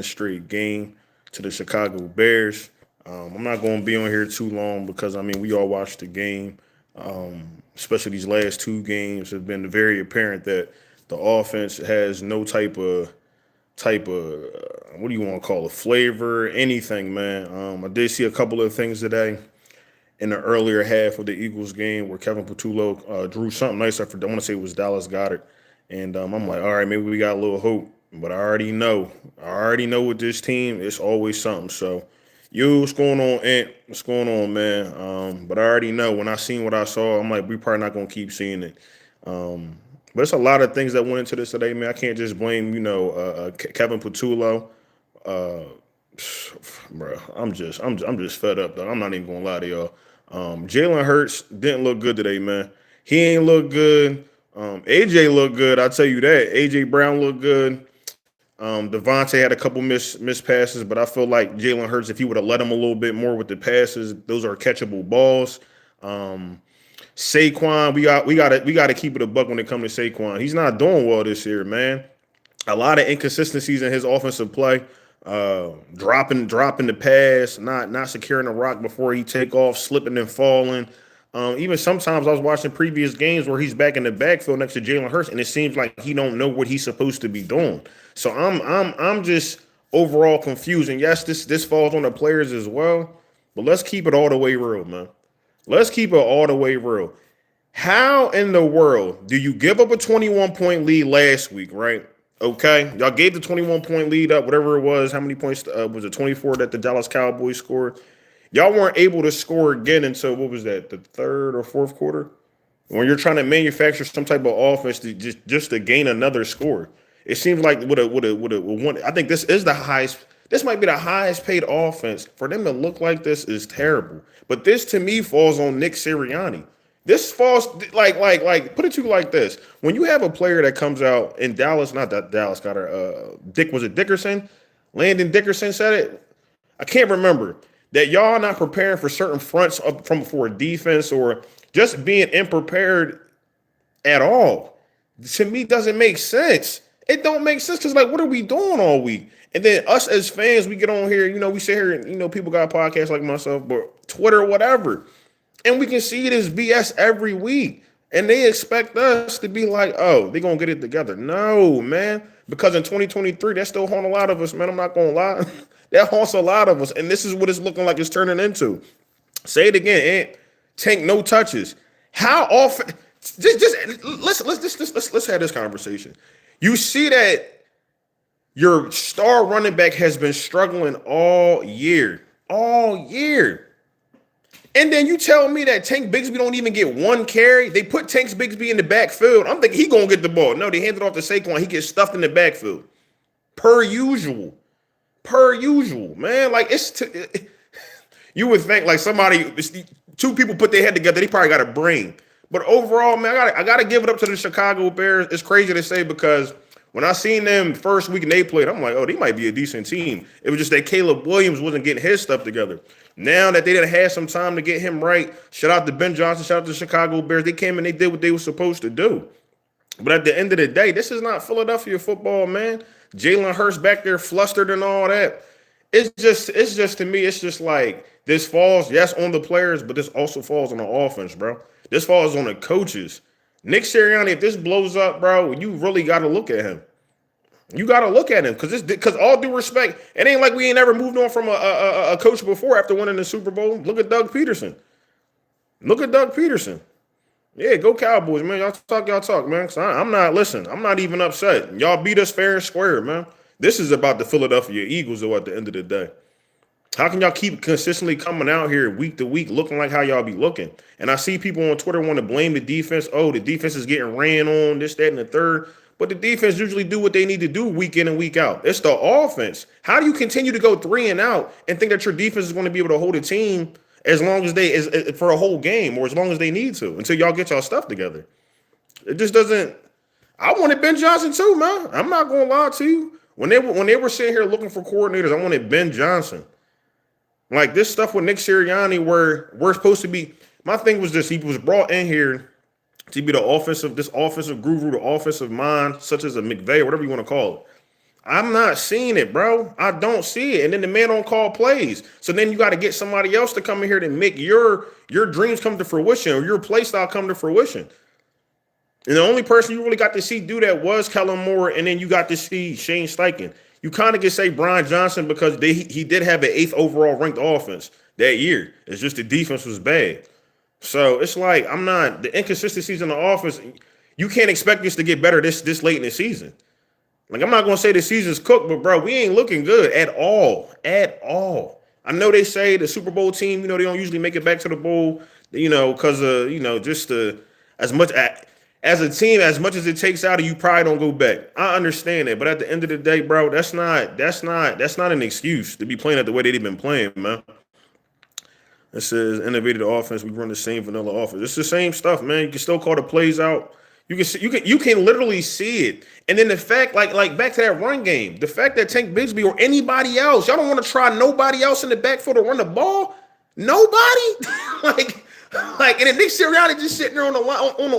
straight game to the Chicago Bears. I'm not going to be on here too long because I mean we all watched the game. Especially these last two games have been very apparent that the offense has no type of what do you want to call it, flavor, anything, man. I did see a couple of things today in the earlier half of the Eagles game where Kevin Patullo drew something nice. I want to say it was Dallas Goddard, and I'm like, all right, maybe we got a little hope. But I already know with this team, it's always something. So, what's going on, Ant? What's going on, man? But I already know when I seen what I saw, I'm like, we probably not gonna keep seeing it. But it's a lot of things that went into this today, man. I can't just blame, Kevin Patullo. Uh, Bro, I'm just fed up though. I'm not even gonna lie to y'all. Jalen Hurts didn't look good today, man. He ain't look good. AJ looked good. I'll tell you that. AJ Brown looked good. Devontae had a couple miss passes, but I feel like Jalen Hurts, if he would have let him a little bit more with the passes, those are catchable balls. Um, Saquon, we got to keep it a buck when it comes to Saquon. He's not doing well this year, man. A lot of inconsistencies in his offensive play. Dropping the pass, not securing the rock before he take off, slipping and falling. Even sometimes I was watching previous games where he's back in the backfield next to Jalen Hurts, and it seems like he don't know what he's supposed to be doing. So I'm just overall confused. And yes, this falls on the players as well. But let's keep it all the way real, man. Let's keep it all the way real. How in the world do you give up a 21-point lead last week, right? Okay. Y'all gave the 21-point lead up, whatever it was. How many points was it? 24 that the Dallas Cowboys scored. Y'all weren't able to score again until what was that? The third or fourth quarter? When you're trying to manufacture some type of offense to just to gain another score. It seems like with a one. I think this is the highest. This might be the highest paid offense. For them to look like this is terrible. But this to me falls on Nick Sirianni. This falls like put it to you like this. When you have a player that comes out in Dallas, not that Dallas got her Dick, was it Dickerson? Landon Dickerson said it. I can't remember. That y'all not preparing for certain fronts up from for a defense or just being unprepared at all. To me doesn't make sense. It don't make sense because like what are we doing all week? And then us as fans, we get on here, we sit here and people got podcasts like myself, but Twitter, whatever. And we can see it as BS every week. And they expect us to be like, oh, they're going to get it together. No, man. Because in 2023, that still haunt a lot of us, man. I'm not going to lie. That haunts a lot of us. And this is what it's looking like it's turning into. Say it again, Ant. Tank no touches. How often? Let's have this conversation. You see that your star running back has been struggling all year. All year. And then you tell me that Tank Bigsby don't even get one carry. They put Tank Bigsby in the backfield. I'm thinking he gonna get the ball. No, they hand it off to Saquon. He gets stuffed in the backfield. Per usual, man. Like you would think like two people put their head together. They probably got a brain. But overall, man, I gotta give it up to the Chicago Bears. It's crazy to say because when I seen them first week and they played, I'm like, oh, they might be a decent team. It was just that Caleb Williams wasn't getting his stuff together. Now that they done had some time to get him right, shout out to Ben Johnson, shout out to the Chicago Bears. They came and they did what they were supposed to do. But at the end of the day, this is not Philadelphia football, man. Jalen Hurts back there flustered and all that. It's just to me, it's just like this falls, yes, on the players, but this also falls on the offense, bro. This falls on the coaches. Nick Sirianni, if this blows up, bro, you really got to look at him. You got to look at him because all due respect, it ain't like we ain't ever moved on from a coach before after winning the Super Bowl. Look at Doug Peterson. Yeah, go Cowboys, man. Y'all talk, man. I'm not even upset. Y'all beat us fair and square, man. This is about the Philadelphia Eagles, though, at the end of the day. How can y'all keep consistently coming out here week to week looking like how y'all be looking? And I see people on Twitter want to blame the defense. Oh, the defense is getting ran on, this, that, and the third. But the defense usually do what they need to do week in and week out. It's the offense. How do you continue to go 3 and out and think that your defense is going to be able to hold a team as long as for a whole game or as long as they need to until y'all get y'all stuff together? It just doesn't. I wanted Ben Johnson too, man. I'm not going to lie to you. When they were sitting here looking for coordinators, I wanted Ben Johnson. Like this stuff with Nick Sirianni, where we're supposed to be. My thing was this: he was brought in here to be this offensive guru, the offensive mind, such as a McVay or whatever you want to call it. I'm not seeing it, bro. I don't see it. And then the man don't call plays. So then you got to get somebody else to come in here to make your dreams come to fruition or your play style come to fruition. And the only person you really got to see do that was Kellen Moore, and then you got to see Shane Steichen. You kind of can say Brian Johnson because he did have an 8th overall ranked offense that year. It's just the defense was bad. So it's like the inconsistencies in the offense. You can't expect us to get better this late in the season. Like, I'm not going to say the season's cooked, but, bro, we ain't looking good at all. At all. I know they say the Super Bowl team, they don't usually make it back to the bowl, because of, just as much as a team, as much as it takes out of you, probably don't go back. I understand that. But at the end of the day, bro, that's not an excuse to be playing at the way they've been playing, man. It says innovative offense. We run the same vanilla offense. It's the same stuff, man. You can still call the plays out. You can literally see it. And then the fact, like back to that run game, the fact that Tank Bigsby or anybody else, y'all don't want to try nobody else in the backfield to run the ball. Nobody, and then Nick Sirianni just sitting there on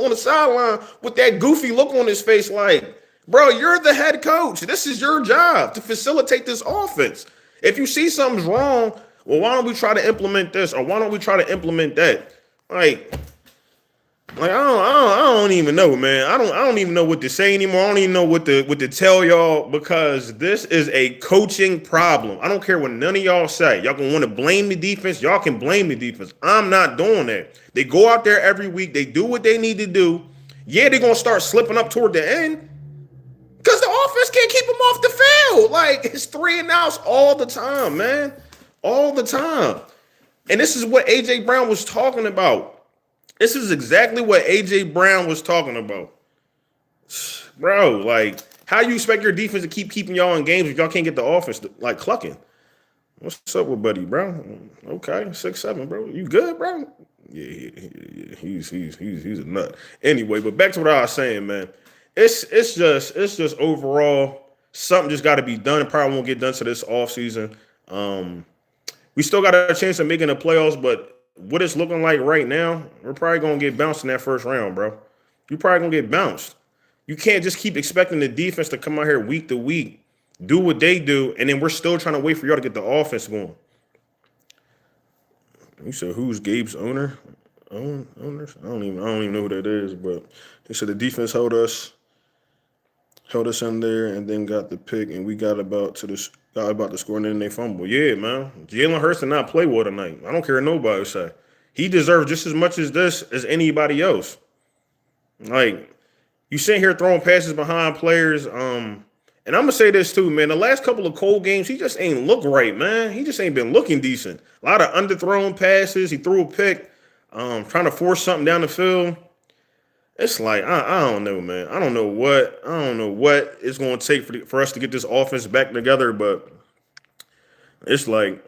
the sideline with that goofy look on his face, like, bro, you're the head coach. This is your job to facilitate this offense. If you see something's wrong, well, why don't we try to implement this or why don't we try to implement that? I don't even know, man. I don't even know what to say anymore. I don't even know what to tell y'all because this is a coaching problem. I don't care what none of y'all say. Y'all gonna want to blame the defense. Y'all can blame the defense. I'm not doing that. They go out there every week. They do what they need to do. Yeah, they're gonna start slipping up toward the end because the offense can't keep them off the field. Like, it's 3 and outs all the time, man. All the time. And this is what A.J. Brown was talking about. This is exactly what A.J. Brown was talking about. Bro, like, how you expect your defense to keep keeping y'all in games if y'all can't get the offense like clucking? What's up with buddy, bro? Okay, 6'7", bro. You good, bro? Yeah, he's a nut. Anyway, but back to what I was saying, man. It's just overall something just got to be done. It probably won't get done to this offseason. We still got a chance of making the playoffs, but what it's looking like right now, we're probably going to get bounced in that first round, bro. You're probably going to get bounced. You can't just keep expecting the defense to come out here week to week, do what they do, and then we're still trying to wait for y'all to get the offense going. You said, who's Gabe's owner? Owners? I don't even know who that is, but they said the defense held us in there and then got the pick, and we got about to score, and then they fumble. Yeah, man. Jalen Hurts did not play well tonight. I don't care what nobody say. He deserves just as much as this as anybody else. Like, you sitting here throwing passes behind players. And I'm going to say this too, man. The last couple of cold games, he just ain't look right, man. He just ain't been looking decent. A lot of underthrown passes. He threw a pick, trying to force something down the field. It's like, I don't know, man. I don't know what it's going to take for us to get this offense back together, but it's like,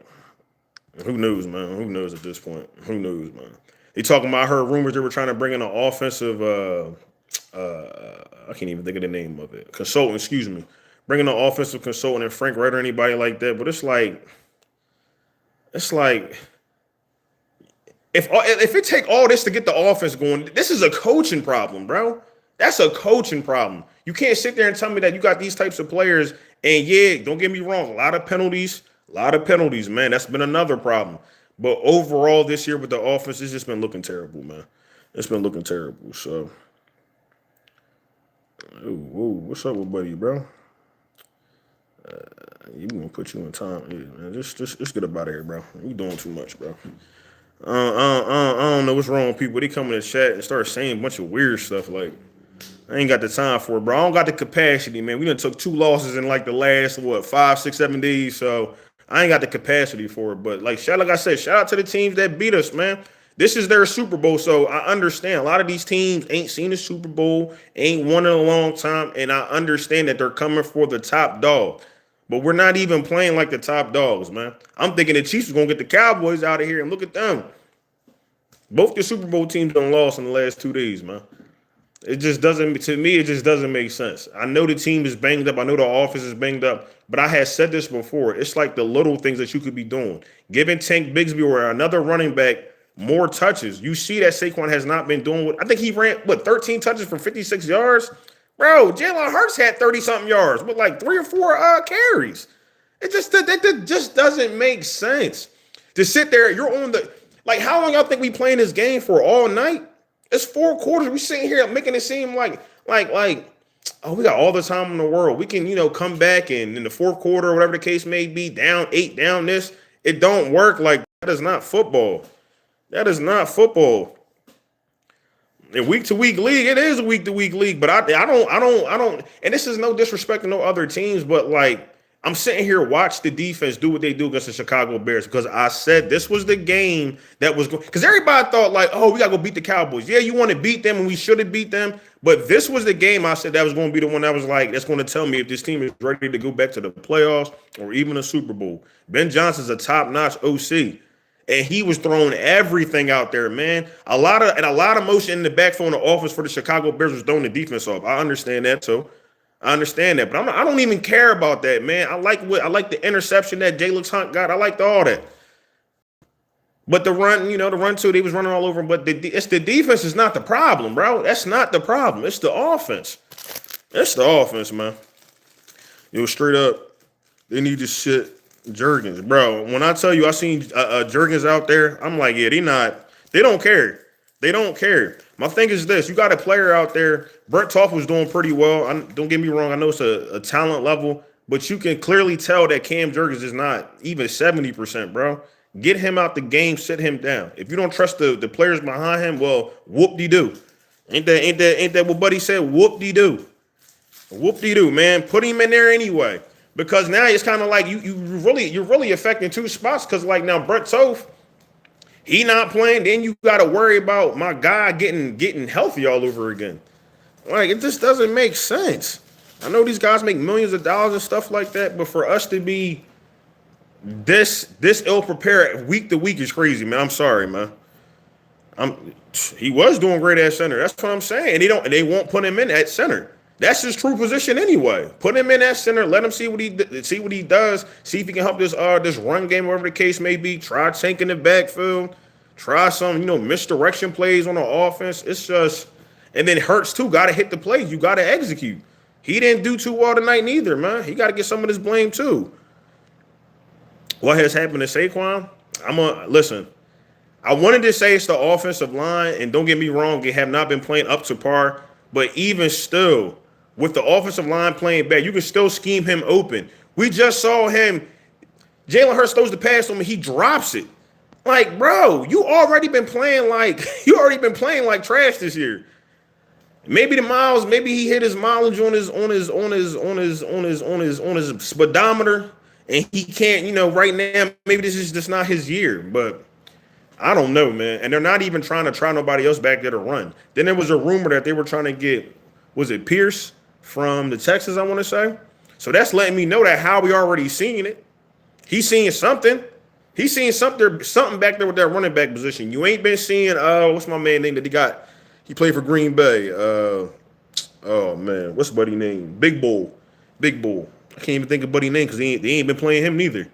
who knows, man? Who knows at this point? Who knows, man? They talking about, I heard rumors they were trying to bring in an offensive, I can't even think of the name of it. Consultant, excuse me. Bringing an offensive consultant and Frank Wright or anybody like that, but it's like, if it take all this to get the offense going, this is a coaching problem, bro. That's a coaching problem. You can't sit there and tell me that you got these types of players, and yeah, don't get me wrong, a lot of penalties, man. That's been another problem. But overall this year with the offense, it's just been looking terrible, man. It's been looking terrible. So, what's up with buddy, bro? You gonna put you in time? Yeah, man. Just get up out of here, bro. You doing too much, bro. I don't know what's wrong with people. They come in the chat and start saying a bunch of weird stuff. Like, I ain't got the time for it, bro. I don't got the capacity, man. We done took 2 losses in like the last 5, 6, 7 days. So I ain't got the capacity for it. But like I said, shout out to the teams that beat us, man. This is their Super Bowl, so I understand. A lot of these teams ain't seen a Super Bowl, ain't won in a long time, and I understand that they're coming for the top dog. But we're not even playing like the top dogs, man. I'm thinking the Chiefs are going to get the Cowboys out of here, and look at them. Both the Super Bowl teams done lost in the last 2 days, man. It just doesn't make sense. I know the team is banged up. I know the offense is banged up. But I had said this before. It's like the little things that you could be doing. Giving Tank Bigsby or another running back more touches. You see that Saquon has not been doing what I think he ran, 13 touches for 56 yards? Bro, Jalen Hurts had 30-something yards with like 3 or 4 carries. That just doesn't make sense. To sit there, you're on the like how long y'all think we playing this game for all night? It's 4 quarters. We sitting here making it seem like oh, we got all the time in the world. We can, come back and in the fourth quarter or whatever the case may be, down 8, down this. It don't work like that is not football. That is not football. In week to week league, it is a week to week league, but I don't. And this is no disrespect to no other teams, but like I'm sitting here watch the defense do what they do against the Chicago Bears because I said this was the game that was going. Because everybody thought like, oh, we gotta go beat the Cowboys. Yeah, you want to beat them, and we should have beat them. But this was the game I said that was going to be the one that was like that's going to tell me if this team is ready to go back to the playoffs or even a Super Bowl. Ben Johnson's a top notch OC. And he was throwing everything out there, man. A lot of motion in the backfield in the offense for the Chicago Bears was throwing the defense off. I understand that too. I understand that, but I don't even care about that, man. I like the interception that Jalen Hunt got. I liked all that. But the run too, they was running all over him. But it's the defense is not the problem, bro. That's not the problem. It's the offense. It's the offense, man. Straight up, they need to shit Jurgens, bro. When I tell you I seen Jurgens out there, I'm like, yeah, they don't care. They don't care. My thing is this: you got a player out there. Brett Toff was doing pretty well. Don't get me wrong. I know it's a talent level, but you can clearly tell that Cam Jurgens is not even 70%, bro. Get him out the game, sit him down. If you don't trust the players behind him, well, whoop-de-doo. Ain't that what Buddy said? Whoop-de-doo. Whoop-de-doo, man. Put him in there anyway. Because now it's kind of like you're really affecting two spots. Because like now Brett Toth, he not playing. Then you got to worry about my guy getting healthy all over again. Like it just doesn't make sense. I know these guys make millions of dollars and stuff like that, but for us to be this ill prepared week to week is crazy, man. I'm sorry, man. He was doing great at center. That's what I'm saying. And they won't put him in at center. That's his true position anyway. Put him in that center. Let him see what he does. See if he can help this run game, whatever the case may be. Try tanking the backfield. Try some misdirection plays on the offense. It's just, and then Hurts too. Got to hit the plays. You got to execute. He didn't do too well tonight neither, man. He got to get some of this blame too. What has happened to Saquon? Listen. I wanted to say it's the offensive line, and don't get me wrong, they have not been playing up to par. But even still, with the offensive line playing bad, you can still scheme him open. We just saw him. Jalen Hurts throws the pass to him, and he drops it. Like, bro, you already been playing like trash this year. Maybe he hit his mileage on his speedometer, and he can't. Right now, maybe this is just not his year, but. I don't know, man. And they're not even trying to try nobody else back there to run. Then there was a rumor that they were trying to get, was it Pierce from the Texans, I want to say? So that's letting me know that Howie already seen it. He's seeing something. He's seeing something back there with that running back position. You ain't been seeing, what's my man name that he got? He played for Green Bay. Oh, man. What's buddy name? Big Bull. Big Bull. I can't even think of buddy name because they ain't been playing him neither.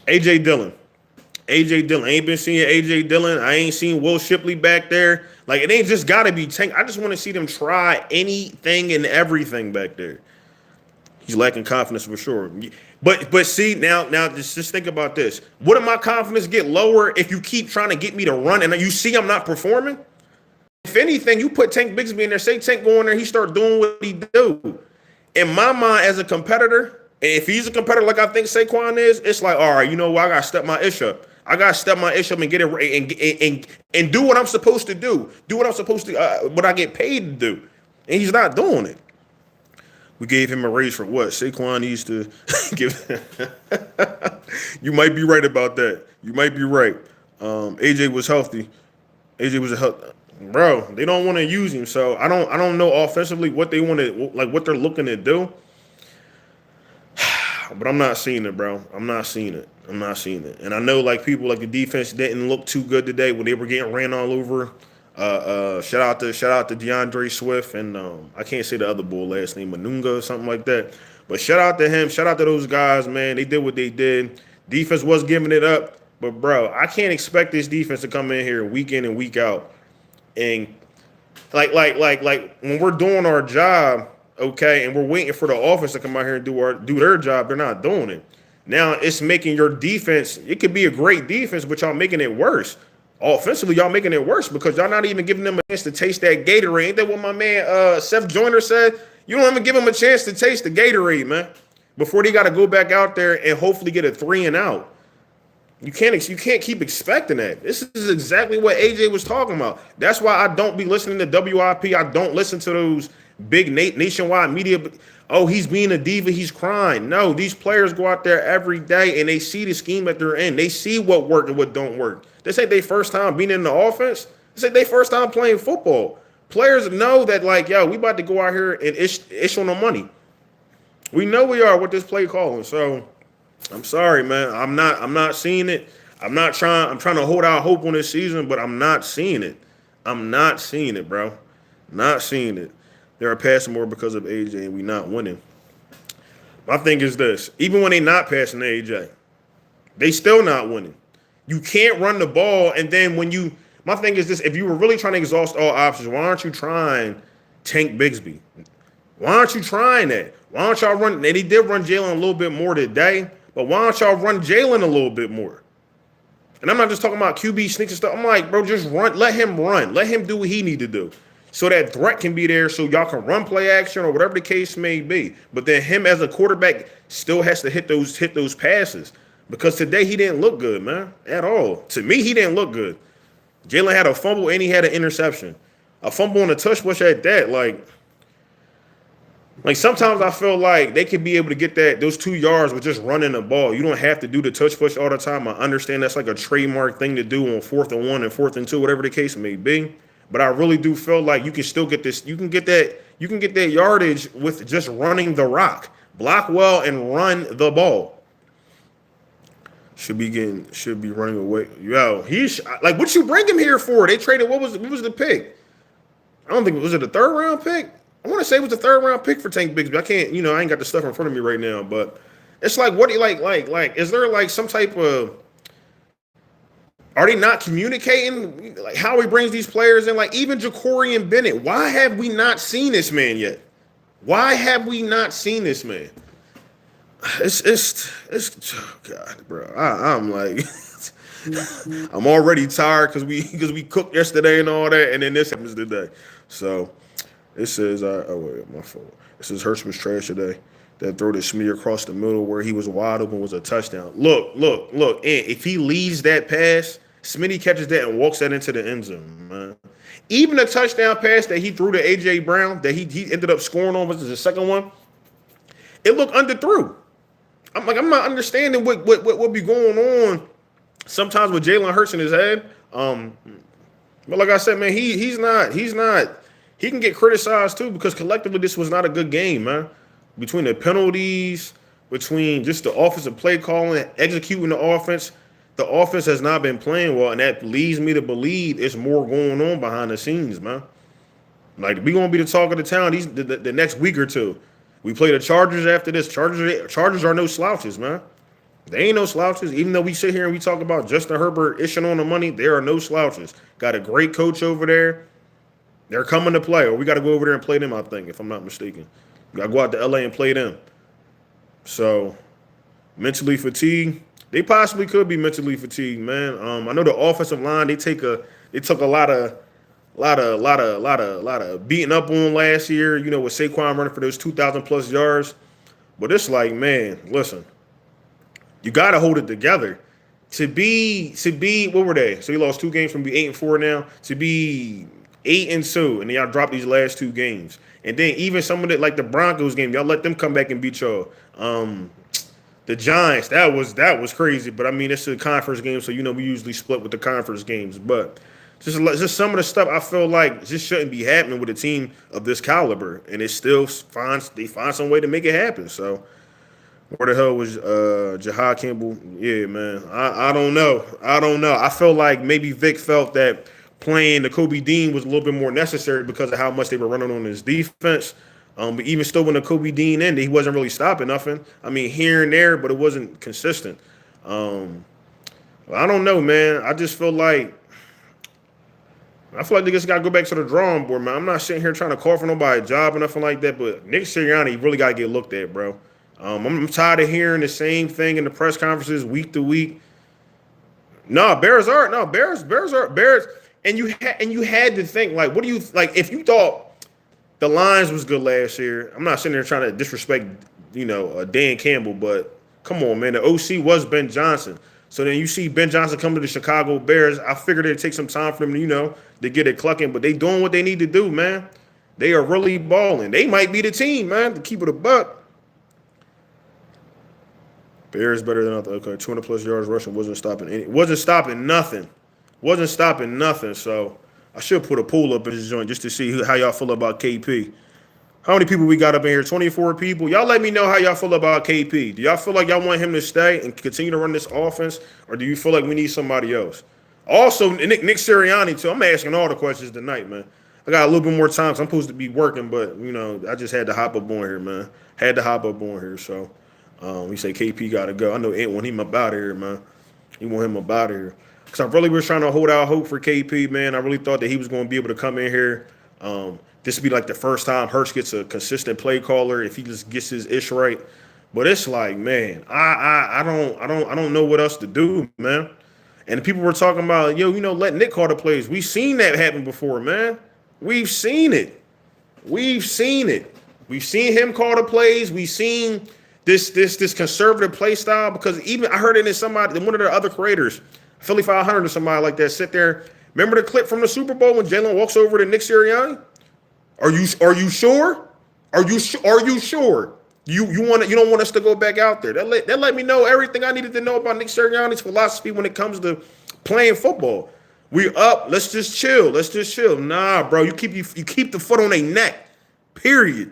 A.J. Dillon. AJ Dillon. I ain't been seeing AJ Dillon. I ain't seen Will Shipley back there. Like, it ain't just got to be Tank. I just want to see them try anything and everything back there. He's lacking confidence for sure. But see, now just think about this. Wouldn't my confidence get lower if you keep trying to get me to run and you see I'm not performing? If anything, you put Tank Bigsby in there, say Tank go in there, he start doing what he do. In my mind, as a competitor, if he's a competitor like I think Saquon is, it's like, all right, you know what? I got to step my ish up. I got to step my ish up and get it and do what I'm supposed to do. Do what I'm supposed to, what I get paid to do. And he's not doing it. We gave him a raise for what? Saquon needs to give. You might be right about that. You might be right. AJ was healthy. AJ was a health. Bro, they don't want to use him. So I don't know offensively what they want to, like what they're looking to do. But I'm not seeing it, bro. I'm not seeing it. And I know like people like the defense didn't look too good today when they were getting ran all over. Shout out to DeAndre Swift and I can't say the other bull last name, Manunga or something like that. But shout out to him. Shout out to those guys, man. They did what they did. Defense was giving it up. But bro, I can't expect this defense to come in here week in and week out and Like when we're doing our job, okay, and we're waiting for the offense to come out here and do their job, they're not doing it. Now it's making your defense. It could be a great defense, but y'all making it worse. Offensively, y'all making it worse because y'all not even giving them a chance to taste that Gatorade. Ain't that what my man Seth Joyner said? You don't even give them a chance to taste the Gatorade, man, before they got to go back out there and hopefully get a 3-and-out. You can't keep expecting that. This is exactly what AJ was talking about. That's why I don't be listening to WIP. I don't listen to those big nationwide media. Oh, he's being a diva. He's crying. No, these players go out there every day and they see the scheme that they're in. They see what work and what don't work. This ain't their first time being in the offense. This ain't their first time playing football. Players know that, like, yo, we about to go out here and issue no money. We know we are with this play calling. So I'm sorry, man. I'm not seeing it. I'm trying to hold out hope on this season, but I'm not seeing it. I'm not seeing it, bro. Not seeing it. They're passing more because of AJ and we not winning. My thing is this. Even when they not passing to AJ, they still not winning. You can't run the ball, and then my thing is this, if you were really trying to exhaust all options, why aren't you trying Tank Bigsby? Why aren't you trying that? Why don't y'all run? And he did run Jalen a little bit more today, but why don't y'all run Jalen a little bit more? And I'm not just talking about QB sneaks and stuff. I'm like, bro, just run. Let him run. Let him do what he need to do. So that threat can be there so y'all can run play action or whatever the case may be. But then him as a quarterback still has to hit those passes. Because today he didn't look good, man, at all. To me, he didn't look good. Jalen had a fumble and he had an interception. A fumble on a touch push at that, like sometimes I feel like they could be able to get those 2 yards with just running the ball. You don't have to do the touch push all the time. I understand that's like a trademark thing to do on 4th and 1 and 4th and 2, whatever the case may be. But I really do feel like you can still get this. You can get that yardage with just running the rock. Block well and run the ball. Should be running away. Yo, he's like, what you bring him here for? They traded. What was the pick? I don't think was it a 3rd round pick. I want to say it was a 3rd round pick for Tank Bigsby. I can't, I ain't got the stuff in front of me right now, but it's like, what do you like? Is there like some type of? Are they not communicating? Like how he brings these players in? Like even Ja'Cory Bennett. Why have we not seen this man yet? Why have we not seen this man? It's oh God, bro. I'm like, I'm already tired because we cooked yesterday and all that, and then this happens today. So it says, wait, my fault. It says Hurts was trash today. That throw to smear across the middle where he was wide open was a touchdown. Look. And if he leaves that pass, Smitty catches that and walks that into the end zone, man. Even a touchdown pass that he threw to A.J. Brown that he ended up scoring on was the second one. It looked underthrew. I'm not understanding what be going on sometimes with Jalen Hurts in his head. But like I said, man, he's not. He can get criticized too because collectively this was not a good game, man. Between the penalties, between just the offensive play calling, executing the offense has not been playing well, and that leads me to believe it's more going on behind the scenes, man. Like we gonna be the talk of the town the next week or two. We play the Chargers after this. Chargers are no slouches, man. They ain't no slouches. Even though we sit here and we talk about Justin Herbert ishing on the money, there are no slouches. Got a great coach over there. They're coming to play, or we got to go over there and play them, I think, if I'm not mistaken. We got to go out to L.A. and play them. So, mentally fatigued. They possibly could be mentally fatigued, man. I know the offensive line, they took a lot of beating up on last year, with Saquon running for those 2,000 plus yards. But it's like, man, listen, you got to hold it together. To be, what were they? So he lost 2 games from be 8-4 now to be 8-2, and then y'all dropped these last 2 games. And then even some of it, like the Broncos game, y'all let them come back and beat y'all. The Giants, that was crazy. But I mean, it's a conference game, so we usually split with the conference games. But just some of the stuff I feel like just shouldn't be happening with a team of this caliber, and it still find some way to make it happen. So where the hell was Jahad Campbell? Yeah, man, I don't know. I feel like maybe Vic felt that playing the Kobe Dean was a little bit more necessary because of how much they were running on his defense. But even still, when the Kobe Dean ended, he wasn't really stopping nothing. I mean, here and there, but it wasn't consistent. I don't know, man. I just feel like I feel like they just got to go back to the drawing board, man. I'm not sitting here trying to call for nobody a job or nothing like that, but Nick Sirianni really got to get looked at, bro. I'm tired of hearing the same thing in the press conferences week to week. No, Bears are no Bears are Bears, and you had to think like, what do you like if you thought the Lions was good last year? I'm not sitting there trying to disrespect, Dan Campbell, but come on, man, the OC was Ben Johnson. So then you see Ben Johnson come to the Chicago Bears. I figured it'd take some time for them, to get it clucking, but they doing what they need to do, man. They are really balling. They might be the team, man, to keep it a buck. Bears better than nothing. Okay, 200 plus yards rushing wasn't stopping nothing. Wasn't stopping nothing. So I should put a poll up in this joint just to see how y'all feel about KP. How many people we got up in here? 24 people. Y'all let me know how y'all feel about KP. Do y'all feel like y'all want him to stay and continue to run this offense, or do you feel like we need somebody else? Also, Nick Sirianni, too. I'm asking all the questions tonight, man. I got a little bit more time because I'm supposed to be working, but, I just had to hop up on here, man. Had to hop up on here, so we say KP got to go. I know Ant want him up out of here, man. He want him up out of here. Because I really was trying to hold out hope for KP, man. I really thought that he was going to be able to come in here. This would be like the first time Hurts gets a consistent play caller if he just gets his ish right. But it's like, man, I don't know what else to do, man. And people were talking about, let Nick call the plays. We've seen that happen before, man. We've seen it. We've seen him call the plays. We've seen this conservative play style, because even I heard it in one of the other creators, Philly 500 or somebody like that, sit there. Remember the clip from the Super Bowl when Jalen walks over to Nick Sirianni? Are you sure? Are you sure? You don't want us to go back out there? That let me know everything I needed to know about Nick Sirianni's philosophy when it comes to playing football. We up. Let's just chill. Nah, bro. You keep the foot on their neck. Period.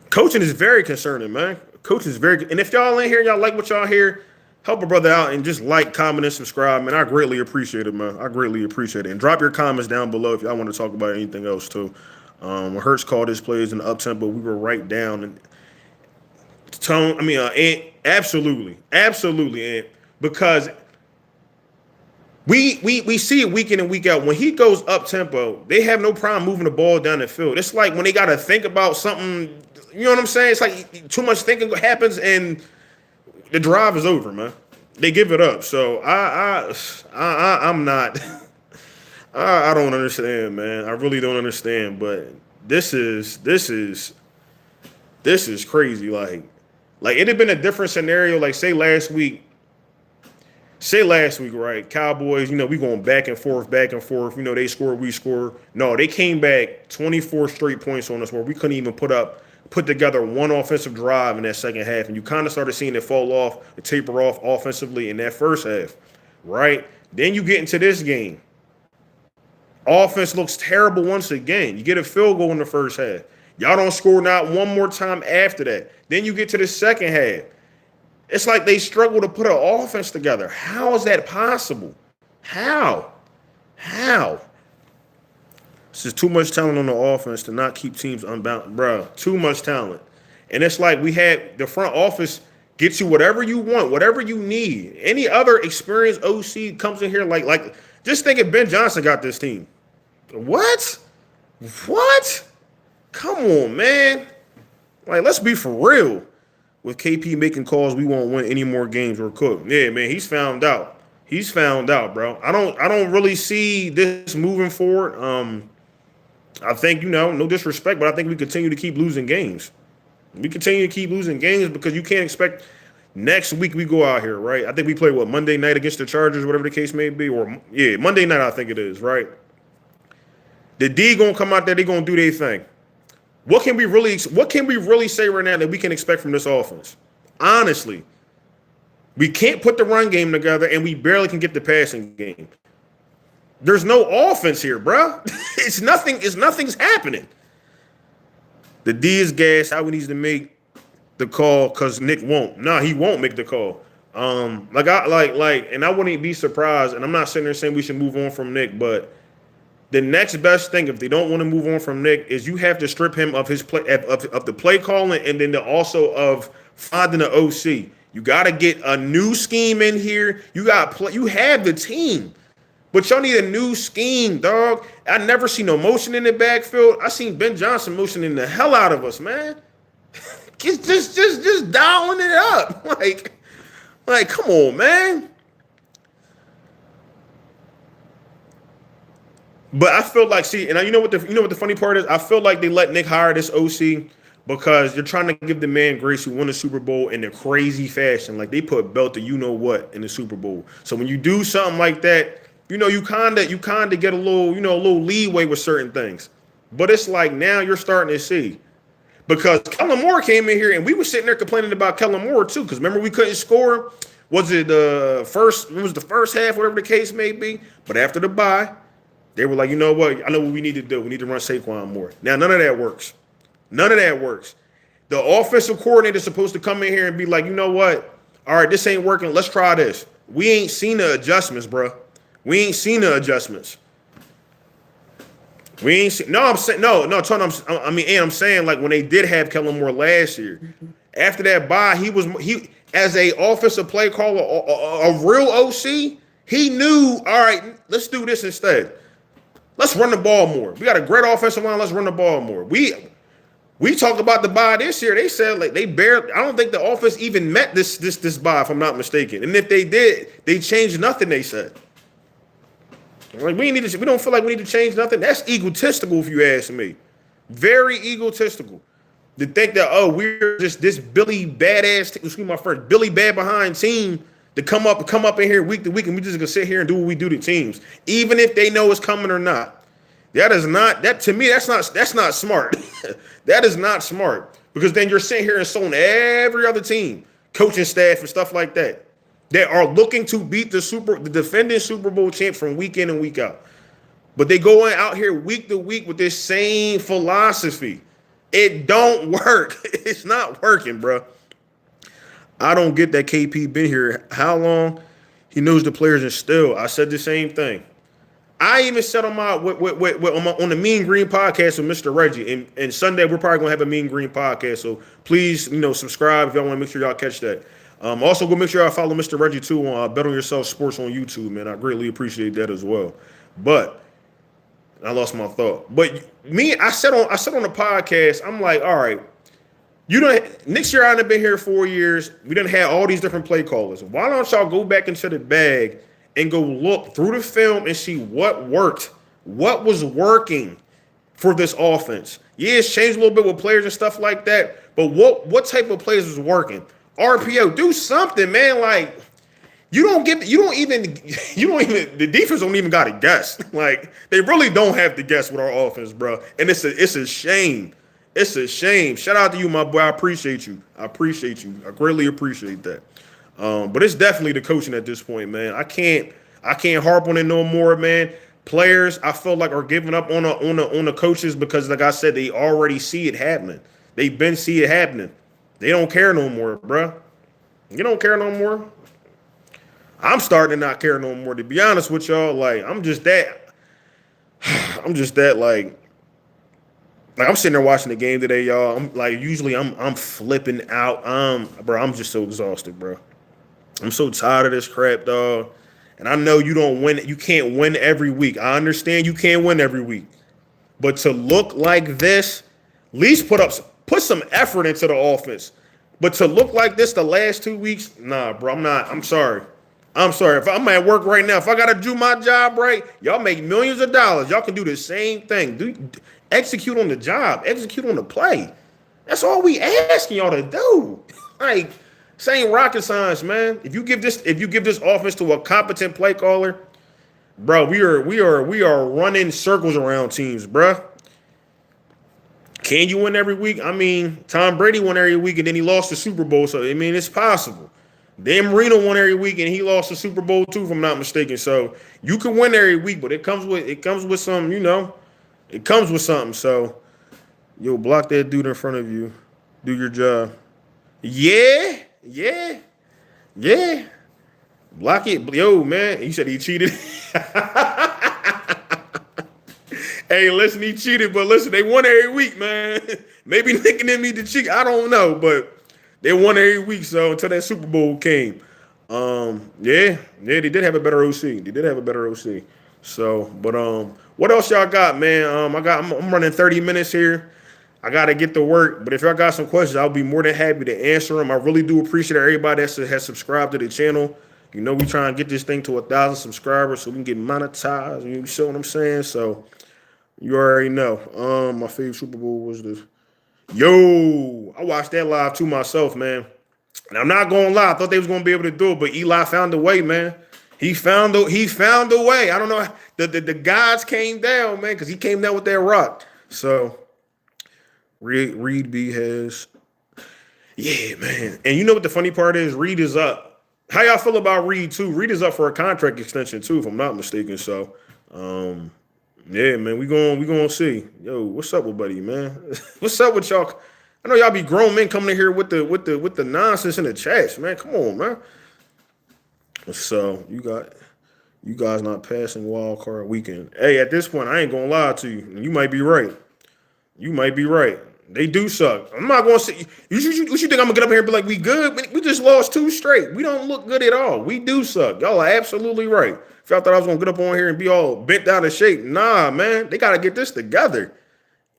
Coaching is very concerning, man. Coaching is very good. And if y'all in here, y'all like what y'all hear, help a brother out and just like, comment, and subscribe, man. I greatly appreciate it, man. I greatly appreciate it. And drop your comments down below if y'all want to talk about anything else, too. When Hurts called his plays in the up-tempo, we were right down. And tone, and absolutely. And because we see it week in and week out. When he goes up-tempo, they have no problem moving the ball down the field. It's like when they got to think about something, you know what I'm saying? It's like too much thinking happens and the drive is over, man. They give it up. So I'm not. I don't understand, man. I really don't understand. But this is crazy. Like it had been a different scenario. Like say last week, right? Cowboys, we going back and forth. They score, we score. No, they came back 24 straight points on us where we couldn't even put together one offensive drive in that second half. And you kind of started seeing it fall off, it taper off offensively in that first half, right? Then you get into this game. Offense looks terrible once again. You get a field goal in the first half. Y'all don't score not one more time after that. Then you get to the second half. It's like they struggle to put an offense together. How is that possible? How? This is too much talent on the offense to not keep teams unbound. Bro, too much talent. And it's like we had the front office get you whatever you want, whatever you need. Any other experienced OC comes in here like just think if Ben Johnson got this team. What? Come on, man. Like, let's be for real. With KP making calls, we won't win any more games. We're cooked. Yeah, man, he's found out. Bro. I don't really see this moving forward. I think, no disrespect, but I think we continue to keep losing games. Because you can't expect next week we go out here, right? I think we play, Monday night against the Chargers, whatever the case may be. Monday night I think it is, right? The D going to come out there, they going to do their thing. What can we really say right now that we can expect from this offense? Honestly, we can't put the run game together, and we barely can get the passing game. There's no offense here, bro. Nothing's happening. The D is gas. How he needs to make the call because Nick won't. No, he won't make the call. And I wouldn't be surprised. And I'm not sitting there saying we should move on from Nick, but the next best thing, if they don't want to move on from Nick, is you have to strip him of his play of the play calling, and then also of finding the OC. You got to get a new scheme in here. You have the team. But y'all need a new scheme, dog. I never see no motion in the backfield. I seen Ben Johnson motioning the hell out of us, man. Just dialing it up. Like, come on, man. But I feel like, see, and you know what the funny part is? I feel like they let Nick hire this OC because they're trying to give the man grace who won the Super Bowl in a crazy fashion. Like they put belt to you know what in the Super Bowl. So when you do something like that, you kinda get a little, a little leeway with certain things. But it's like now you're starting to see. Because Kellen Moore came in here and we were sitting there complaining about Kellen Moore too. Because remember we couldn't score. Was it the first? It was the first half, whatever the case may be. But after the bye, they were like, you know what? I know what we need to do. We need to run Saquon more. Now none of that works. None of that works. The offensive coordinator is supposed to come in here and be like, you know what? All right, this ain't working. Let's try this. We ain't seen the adjustments, bro. We ain't seen the adjustments. We ain't seen. No, I'm saying no, Tony. I'm saying like when they did have Kellen Moore last year, after that bye, he as a offensive play caller, a real OC. He knew. All right, let's do this instead. Let's run the ball more. We got a great offensive line. Let's run the ball more. We talked about the bye this year. They said like they barely. I don't think the offense even met this bye, if I'm not mistaken. And if they did, they changed nothing. They said. Like we don't feel like we need to change nothing. That's egotistical, if you ask me. Very egotistical. To think that we're just this Billy badass, excuse my friend, Billy bad behind team to come up in here week to week, and we just gonna sit here and do what we do to teams, even if they know it's coming or not. To me. That's not smart. That is not smart because then you're sitting here and insulting every other team, coaching staff and stuff like that. They are looking to beat the defending Super Bowl champs from week in and week out. But they go out here week to week with this same philosophy. It don't work. It's not working, bro. I don't get that KP been here. How long? He knows the players and still. I said the same thing. I even said on on the Mean Green podcast with Mr. Reggie. And Sunday, we're probably going to have a Mean Green podcast. So please, subscribe if y'all want to make sure y'all catch that. Also, go make sure I follow Mr. Reggie too on Bet on Yourself Sports on YouTube, man. I greatly appreciate that as well. But I lost my thought. But I said on the podcast, I'm like, all right, next year I done been here 4 years. We done had all these different play callers. Why don't y'all go back into the bag and go look through the film and see what worked, what was working for this offense? Yeah, it's changed a little bit with players and stuff like that. But what type of plays was working? RPO, do something, man. Like the defense don't even got to guess. Like they really don't have to guess with our offense, bro. And it's a shame. It's a shame. Shout out to you, my boy. I appreciate you. I greatly appreciate that. But it's definitely the coaching at this point, man. I can't harp on it no more, man. Players, I feel like are giving up on the coaches because, like I said, they already see it happening. They've been see it happening. They don't care no more, bro. You don't care no more. I'm starting to not care no more. To be honest with y'all, like I'm just that like I'm sitting there watching the game today, y'all. I'm like usually I'm flipping out. Bro, I'm just so exhausted, bro. I'm so tired of this crap, dog. And I know you don't win. You can't win every week. I understand you can't win every week. But to look like this, at least put some effort into the offense. But to look like this the last 2 weeks, nah, bro, I'm sorry. If I'm at work right now, if I got to do my job right, y'all make millions of dollars. Y'all can do the same thing. Execute on the job. Execute on the play. That's all we asking y'all to do. Like, this ain't rocket science, man. If you give this offense to a competent play caller, bro, we are running circles around teams, bro. Can you win every week? I mean, Tom Brady won every week and then he lost the Super Bowl. So I mean, it's possible. Dan Marino won every week and he lost the Super Bowl too, if I'm not mistaken. So you can win every week, but it comes with some, it comes with something. So block that dude in front of you. Do your job. Yeah. Block it. Yo, man. He said he cheated. Hey, listen, he cheated, but listen, they won every week, man. Maybe Nick and them need to cheat. I don't know, but they won every week, so until that Super Bowl came. Yeah, they did have a better OC. They did have a better OC. So, but what else y'all got, man? I'm running 30 minutes here. I gotta get to work, but if y'all got some questions, I'll be more than happy to answer them. I really do appreciate everybody that has subscribed to the channel. You know, we try and get this thing to 1,000 subscribers so we can get monetized. You know what I'm saying? So you already know. My favorite Super Bowl was the Yo. I watched that live to myself, man. And I'm not gonna lie, I thought they was gonna be able to do it, but Eli found a way, man. He found a way. I don't know. The gods came down, man, because he came down with that rock. So Reed B has, yeah, man. And you know what the funny part is? Reed is up. How y'all feel about Reed too? Reed is up for a contract extension too, if I'm not mistaken. So, yeah, man, we gonna see. Yo, what's up with buddy, man? What's up with y'all? I know y'all be grown men coming in here with the nonsense in the chats, man. Come on, man. So you guys not passing wild card weekend. Hey, at this point, I ain't gonna lie to you. You might be right. You might be right. They do suck. I'm not going to say. You think I'm going to get up here and be like, we good? We just lost 2 straight. We don't look good at all. We do suck. Y'all are absolutely right. If y'all thought I was going to get up on here and be all bent out of shape, nah, man. They got to get this together.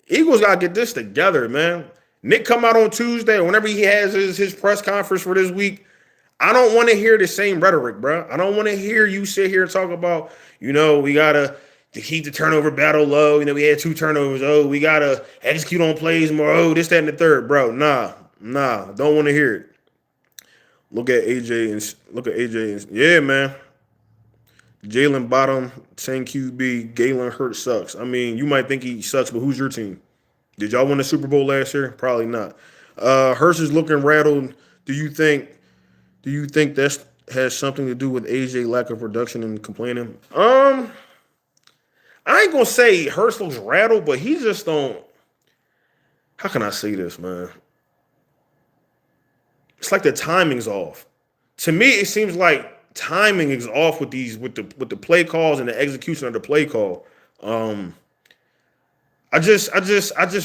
Eagles got to get this together, man. Nick come out on Tuesday or whenever he has his press conference for this week. I don't want to hear the same rhetoric, bro. I don't want to hear you sit here and talk about, we got to keep the turnover battle low. We had 2 turnovers. Oh, we got to execute on plays more. Oh, this, that, and the third, bro. Nah. Don't want to hear it. Look at AJ and yeah, man. Jalen bottom 10 QB. Jalen Hurts sucks. I mean, you might think he sucks, but who's your team? Did y'all win the Super Bowl last year? Probably not. Hurts is looking rattled. Do you think that has something to do with AJ lack of production and complaining? I ain't gonna say Hurts looks rattled, but he just don't. How can I say this, man? It's like the timing's off. To me, it seems like timing is off with the play calls and the execution of the play call. I just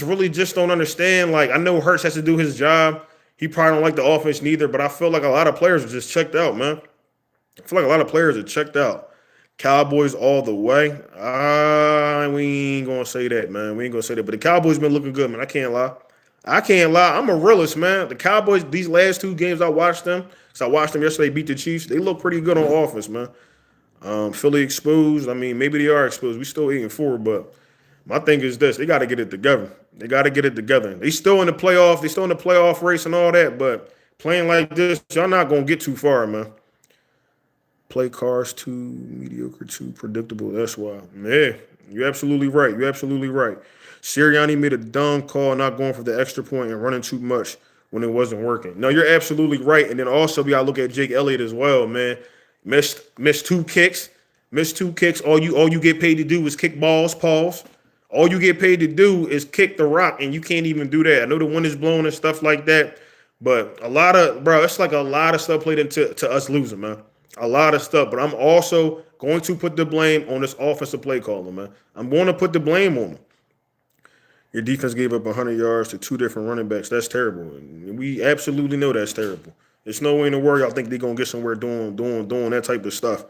really just don't understand. Like, I know Hurts has to do his job. He probably don't like the offense neither, but I feel like a lot of players are just checked out, man. I feel like a lot of players are checked out. Cowboys all the way. We ain't gonna say that, man. We ain't gonna say that. But the Cowboys been looking good, man. I can't lie. I'm a realist, man. The Cowboys, these last 2 games I watched them, because I watched them yesterday beat the Chiefs, they look pretty good on offense, man. Philly exposed. I mean, maybe they are exposed. We still 8-4, but my thing is this: they got to get it together. They got to get it together. They still in the playoff. They still in the playoff race and all that. But playing like this, y'all not gonna get too far, man. Play cars too mediocre, too predictable. That's why. Yeah, you're absolutely right. You're absolutely right. Sirianni made a dumb call, not going for the extra point and running too much when it wasn't working. No, you're absolutely right. And then also we gotta look at Jake Elliott as well, man. Missed 2 kicks. Missed 2 kicks. All you get paid to do is kick balls. Pause. All you get paid to do is kick the rock, and you can't even do that. I know the wind is blowing and stuff like that, but it's like a lot of stuff played into us losing, man. A lot of stuff. But I'm also going to put the blame on this offensive play caller, man. I'm going to put the blame on him. Your defense gave up 100 yards to 2 different running backs. That's terrible. And we absolutely know that's terrible. There's no way in the world y'all think they're going to get somewhere doing that type of stuff.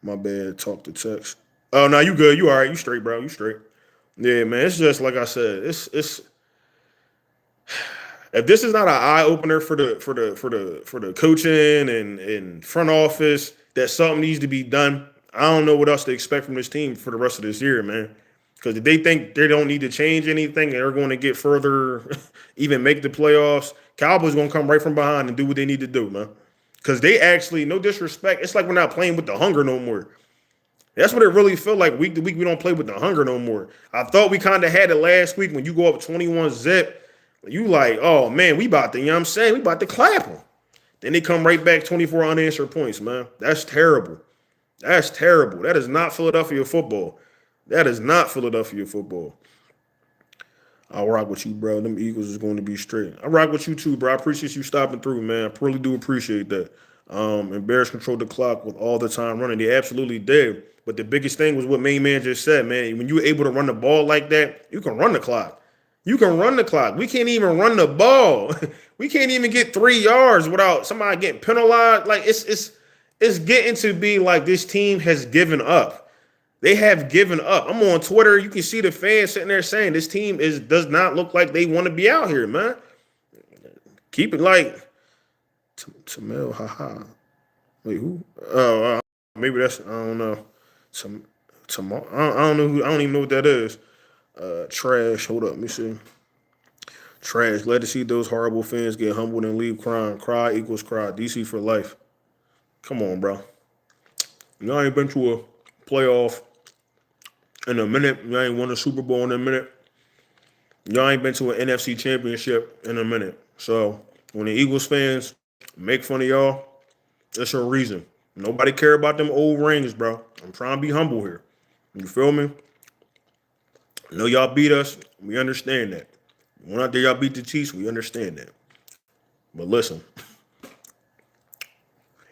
My bad. Talk to text. Oh, no, you good. You all right. You straight, bro. You straight. Yeah, man. It's just like I said. It's if this is not an eye opener for the coaching and front office that something needs to be done, I don't know what else to expect from this team for the rest of this year, man. Because if they think they don't need to change anything and they're going to get further, even make the playoffs, Cowboys going to come right from behind and do what they need to do, man. Because they actually, no disrespect, it's like we're not playing with the hunger no more. That's what it really felt like. Week to week, we don't play with the hunger no more. I thought we kind of had it last week when you go up 21-zip. You like, oh, man, we about to, you know what I'm saying? We about to clap them. Then they come right back 24 unanswered points, man. That's terrible. That's terrible. That is not Philadelphia football. That is not Philadelphia football. I'll rock with you, bro. Them Eagles is going to be straight. I rock with you too, bro. I appreciate you stopping through, man. I really do appreciate that. And Bears controlled the clock with all the time running. They absolutely did. But the biggest thing was what main man just said, man. When you're able to run the ball like that, you can run the clock. You can run the clock. We can't even run the ball. We can't even get 3 yards without somebody getting penalized. Like it's It's getting to be like this team has given up. They have given up. I'm on Twitter. You can see the fans sitting there saying this team does not look like they want to be out here, man. Keep it like Tamil, haha. Wait, who? Maybe that's I don't know. Tomorrow, I don't know who. I don't even know what that is. Trash. Hold up, let me see. Trash. Glad to see those horrible fans get humbled and leave crying. Cry equals cry. DC for life. Come on, bro. Y'all ain't been to a playoff in a minute. Y'all ain't won a Super Bowl in a minute. Y'all ain't been to an NFC championship in a minute. So when the Eagles fans make fun of y'all, that's a reason. Nobody care about them old rings, bro. I'm trying to be humble here. You feel me? I know y'all beat us. We understand that. When out there y'all beat the Chiefs, we understand that. But listen,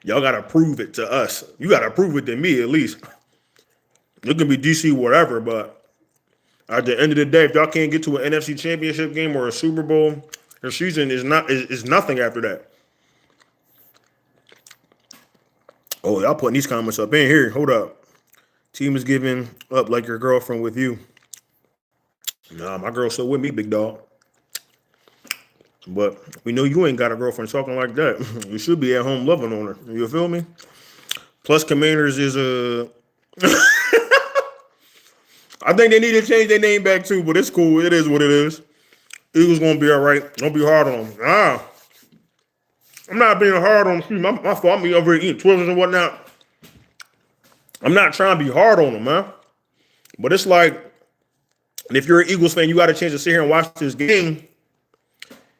y'all got to prove it to us. You got to prove it to me at least. It can be DC, whatever, but at the end of the day, if y'all can't get to an NFC championship game or a Super Bowl, your season is nothing after that. Oh, y'all putting these comments up in here. Hold up. Team is giving up like your girlfriend with you. Nah, my girl's still with me, big dog. But we know you ain't got a girlfriend talking like that. You should be at home loving on her. You feel me? Plus, Commanders is a. I think they need to change their name back too, but it's cool. It is what it is. Eagles gonna be all right. Don't be hard on them. I'm not being hard on them. My fault. I'm be over here eating Twizzlers and whatnot. I'm not trying to be hard on them, man. But it's like, if you're an Eagles fan, you got a chance to sit here and watch this game.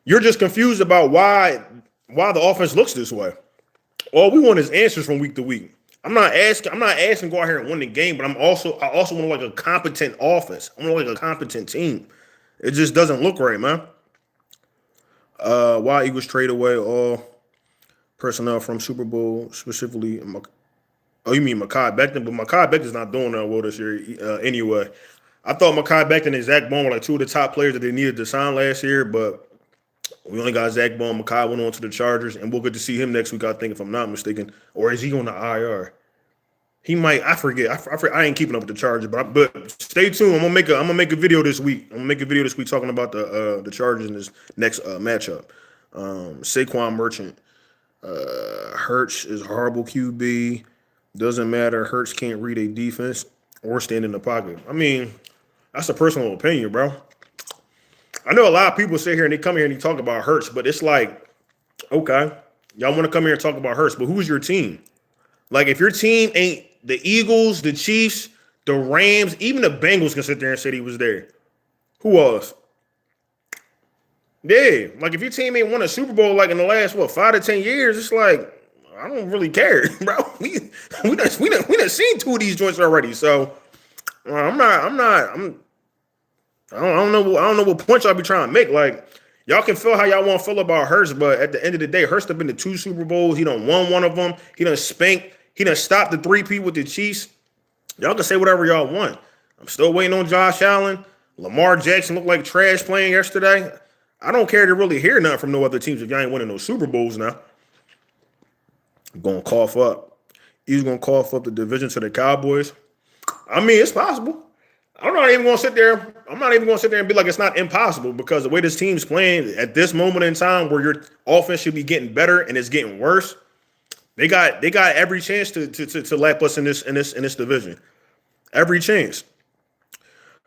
You're just confused about why the offense looks this way. All we want is answers from week to week. I'm not asking to go out here and win the game, but I also want like a competent offense. I want like a competent team. It just doesn't look right, man. Why Eagles trade away all personnel from Super Bowl, specifically. Oh, you mean Mekhi Becton? But Mekhi Becton's not doing that well this year anyway. I thought Mekhi Becton and Zach Bone were like two of the top players that they needed to sign last year, but we only got Zach Bone. Mekhi went on to the Chargers, and we'll get to see him next week, I think, if I'm not mistaken. Or is he on the IR? He might. I forget. I ain't keeping up with the Chargers, but stay tuned. I'm gonna make a video this week. I'm gonna make a video this week talking about the Chargers in this next matchup. Saquon Merchant, Hurts is horrible QB. Doesn't matter. Hurts can't read a defense or stand in the pocket. I mean, that's a personal opinion, bro. I know a lot of people sit here and they come here and they talk about Hurts, but it's like, okay, y'all want to come here and talk about Hurts, but who's your team? Like, if your team ain't the Eagles, the Chiefs, the Rams, even the Bengals can sit there and say he was there. Who else? Yeah, like if your team ain't won a Super Bowl like in the last 5 to 10 years, it's like I don't really care, bro. We done seen two of these joints already, so I don't know what point y'all be trying to make. Like, y'all can feel how y'all want to feel about Hurts, but at the end of the day, Hurts have been to 2 Super Bowls. He done won one of them. He done spanked. He done stopped the 3-peat with the Chiefs. Y'all can say whatever y'all want. I'm still waiting on Josh Allen. Lamar Jackson looked like trash playing yesterday. I don't care to really hear nothing from no other teams if y'all ain't winning those Super Bowls now. I'm going to cough up. He's going to cough up the division to the Cowboys. I mean, it's possible. I'm not even going to sit there and be like it's not impossible, because the way this team's playing at this moment in time where your offense should be getting better and it's getting worse, they got every chance to lap us in this division. Every chance.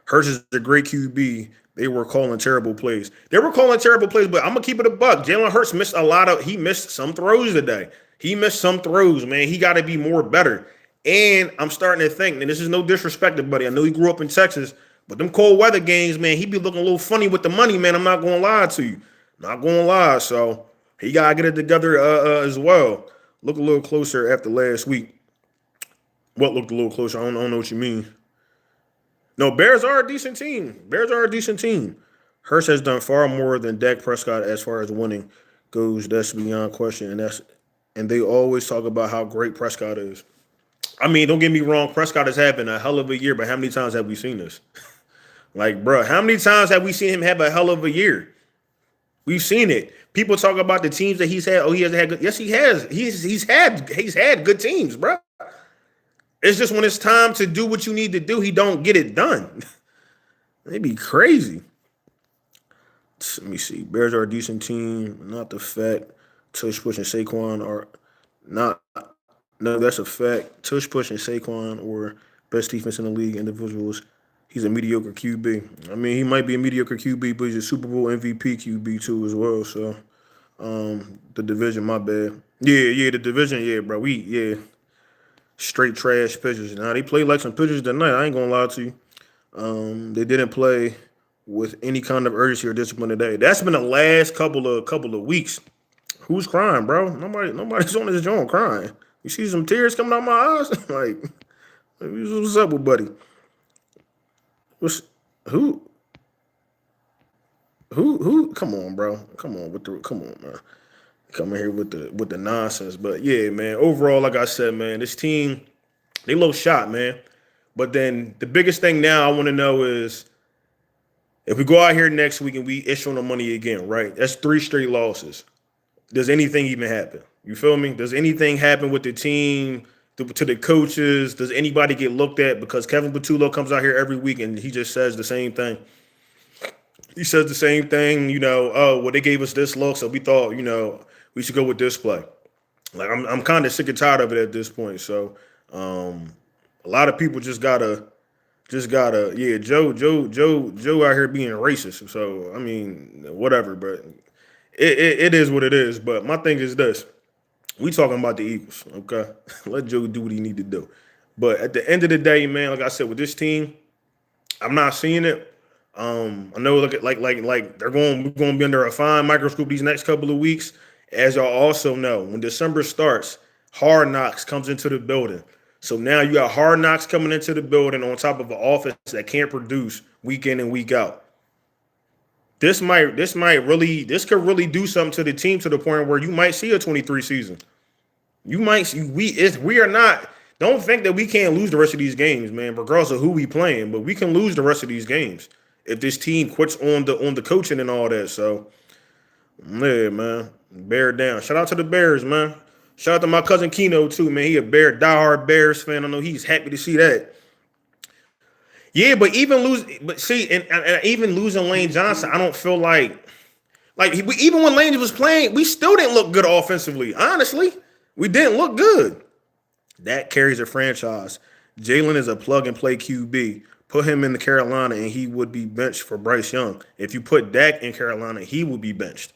Hurts is a great QB. They were calling terrible plays. But I'm gonna keep it a buck. Jalen Hurts missed some throws today. He missed some throws, man. He got to be more better. And I'm starting to think, and this is no disrespect to buddy. I know he grew up in Texas, but them cold weather games, man, he be looking a little funny with the money, man. I'm not going to lie to you. Not going to lie. So he got to get it together as well. Look a little closer after last week. What looked a little closer? I don't know what you mean. No, Bears are a decent team. Hurts has done far more than Dak Prescott as far as winning goes. That's beyond question. And they always talk about how great Prescott is. I mean, don't get me wrong. Prescott has having a hell of a year, but how many times have we seen this? Like, bro, how many times have we seen him have a hell of a year? We've seen it. People talk about the teams that he's had. Oh, he hasn't had good. Yes, he has. He's had good teams, bro. It's just when it's time to do what you need to do, he don't get it done. They'd be crazy. Let me see. Bears are a decent team, not the fact. Tush Push and Saquon are not. No, that's a fact. Tush Push and Saquon or best defense in the league individuals. He's a mediocre QB. I mean, he might be a mediocre QB, but he's a Super Bowl MVP QB too as well. So, the division, my bad. Yeah, the division, yeah, bro. Straight trash pitchers. Now they played like some pitchers tonight. I ain't gonna lie to you. They didn't play with any kind of urgency or discipline today. That's been the last couple of weeks. Who's crying, bro? Nobody's on this joint crying. You see some tears coming out my eyes? Like, what's up with buddy? What's who? Who? Come on, bro. Come on man. Coming here with the nonsense. But yeah, man. Overall, like I said, man, this team, they low shot, man. But then the biggest thing now I want to know is if we go out here next week and we issue the money again, right? That's 3 straight losses. Does anything even happen? You feel me? Does anything happen with the team, to the coaches? Does anybody get looked at? Because Kevin Patullo comes out here every week and he just says the same thing. He says the same thing, oh, well, they gave us this look, so we thought, we should go with this play. Like, I'm kind of sick and tired of it at this point. So, a lot of people just gotta, yeah, Joe out here being racist. So, I mean, whatever, but it is what it is. But my thing is this. We talking about the Eagles, okay? Let Joe do what he need to do. But at the end of the day, man, like I said, with this team, I'm not seeing it. I know like we're going to be under a fine microscope these next couple of weeks. As y'all also know, when December starts, Hard Knocks comes into the building. So now you got Hard Knocks coming into the building on top of an offense that can't produce week in and week out. This could really do something to the team to the point where you might see a 23 season. You might see we are not. Don't think that we can't lose the rest of these games, man. Regardless of who we playing, but we can lose the rest of these games if this team quits on the coaching and all that. So, yeah, man, bear down. Shout out to the Bears, man. Shout out to my cousin Keno too, man. He a diehard Bears fan. I know he's happy to see that. Yeah, but even losing Lane Johnson, I don't feel like even when Lane was playing, we still didn't look good offensively. Honestly, we didn't look good. That carries a franchise. Jalen is a plug-and-play QB. Put him in the Carolina, and he would be benched for Bryce Young. If you put Dak in Carolina, he would be benched.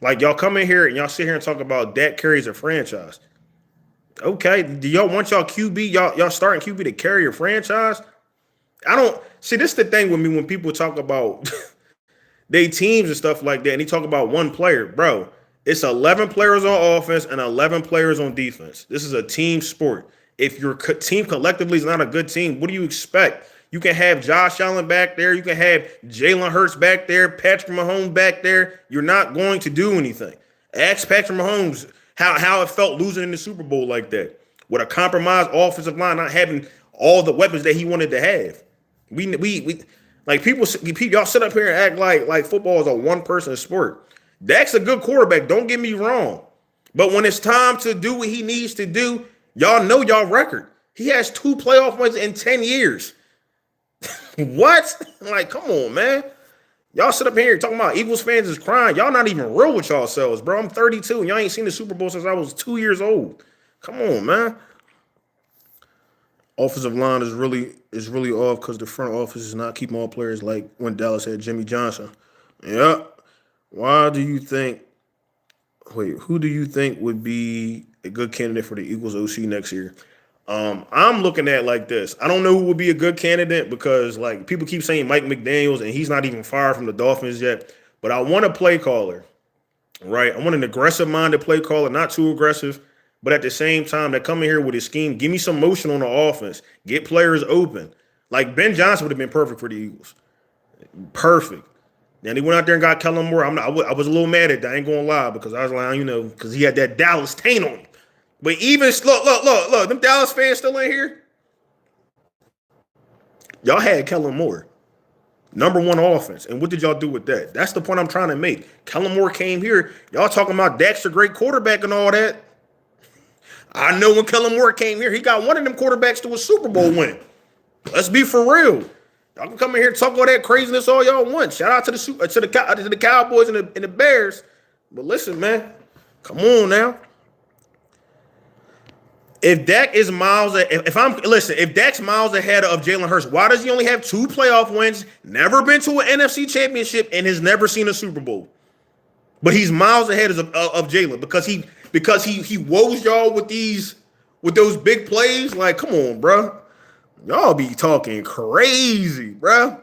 Like, y'all come in here and y'all sit here and talk about Dak carries a franchise. Okay, do y'all want y'all QB, y'all starting QB to carry a franchise? I don't see. This is the thing with me when people talk about they teams and stuff like that, and they talk about one player, bro. It's 11 players on offense and 11 players on defense. This is a team sport. If your team collectively is not a good team, what do you expect? You can have Josh Allen back there. You can have Jalen Hurts back there, Patrick Mahomes back there. You're not going to do anything. Ask Patrick Mahomes how it felt losing in the Super Bowl like that with a compromised offensive line, not having all the weapons that he wanted to have. We like people y'all sit up here and act like football is a one-person sport. Dak's a good quarterback, don't get me wrong. But when it's time to do what he needs to do, y'all know y'all record. He has 2 playoff wins in 10 years. What? Like, come on, man. Y'all sit up here talking about Eagles fans is crying. Y'all not even real with y'all selves, bro. I'm 32 and y'all ain't seen the Super Bowl since I was 2 years old. Come on, man. Offensive line is really off because the front office is not keeping all players like when Dallas had Jimmy Johnson. Yeah. Who do you think would be a good candidate for the Eagles OC next year? I'm looking at it like this. I don't know who would be a good candidate because like people keep saying Mike McDaniels and he's not even fired from the Dolphins yet. But I want a play caller, right? I want an aggressive-minded play caller, not too aggressive, but at the same time that come in here with a scheme. Give me some motion on the offense. Get players open. Like Ben Johnson would have been perfect for the Eagles. Perfect. And he went out there and got Kellen Moore. I was a little mad at that. I ain't gonna lie because I was like, because he had that Dallas taint on him. But even look, them Dallas fans still in here. Y'all had Kellen Moore. Number one offense. And what did y'all do with that? That's the point I'm trying to make. Kellen Moore came here. Y'all talking about Dak's a great quarterback and all that. I know when Kellen Moore came here, he got one of them quarterbacks to a Super Bowl win. Let's be for real. Y'all can come in here and talk all that craziness all y'all want. Shout out to the Cowboys and the Bears. But listen, man, come on now. If Dak is if Dak's miles ahead of Jalen Hurts, why does he only have 2 playoff wins, never been to an NFC championship, and has never seen a Super Bowl? But he's miles ahead of Jalen because he woes y'all with those big plays. Like, come on, bro. Y'all be talking crazy, bro.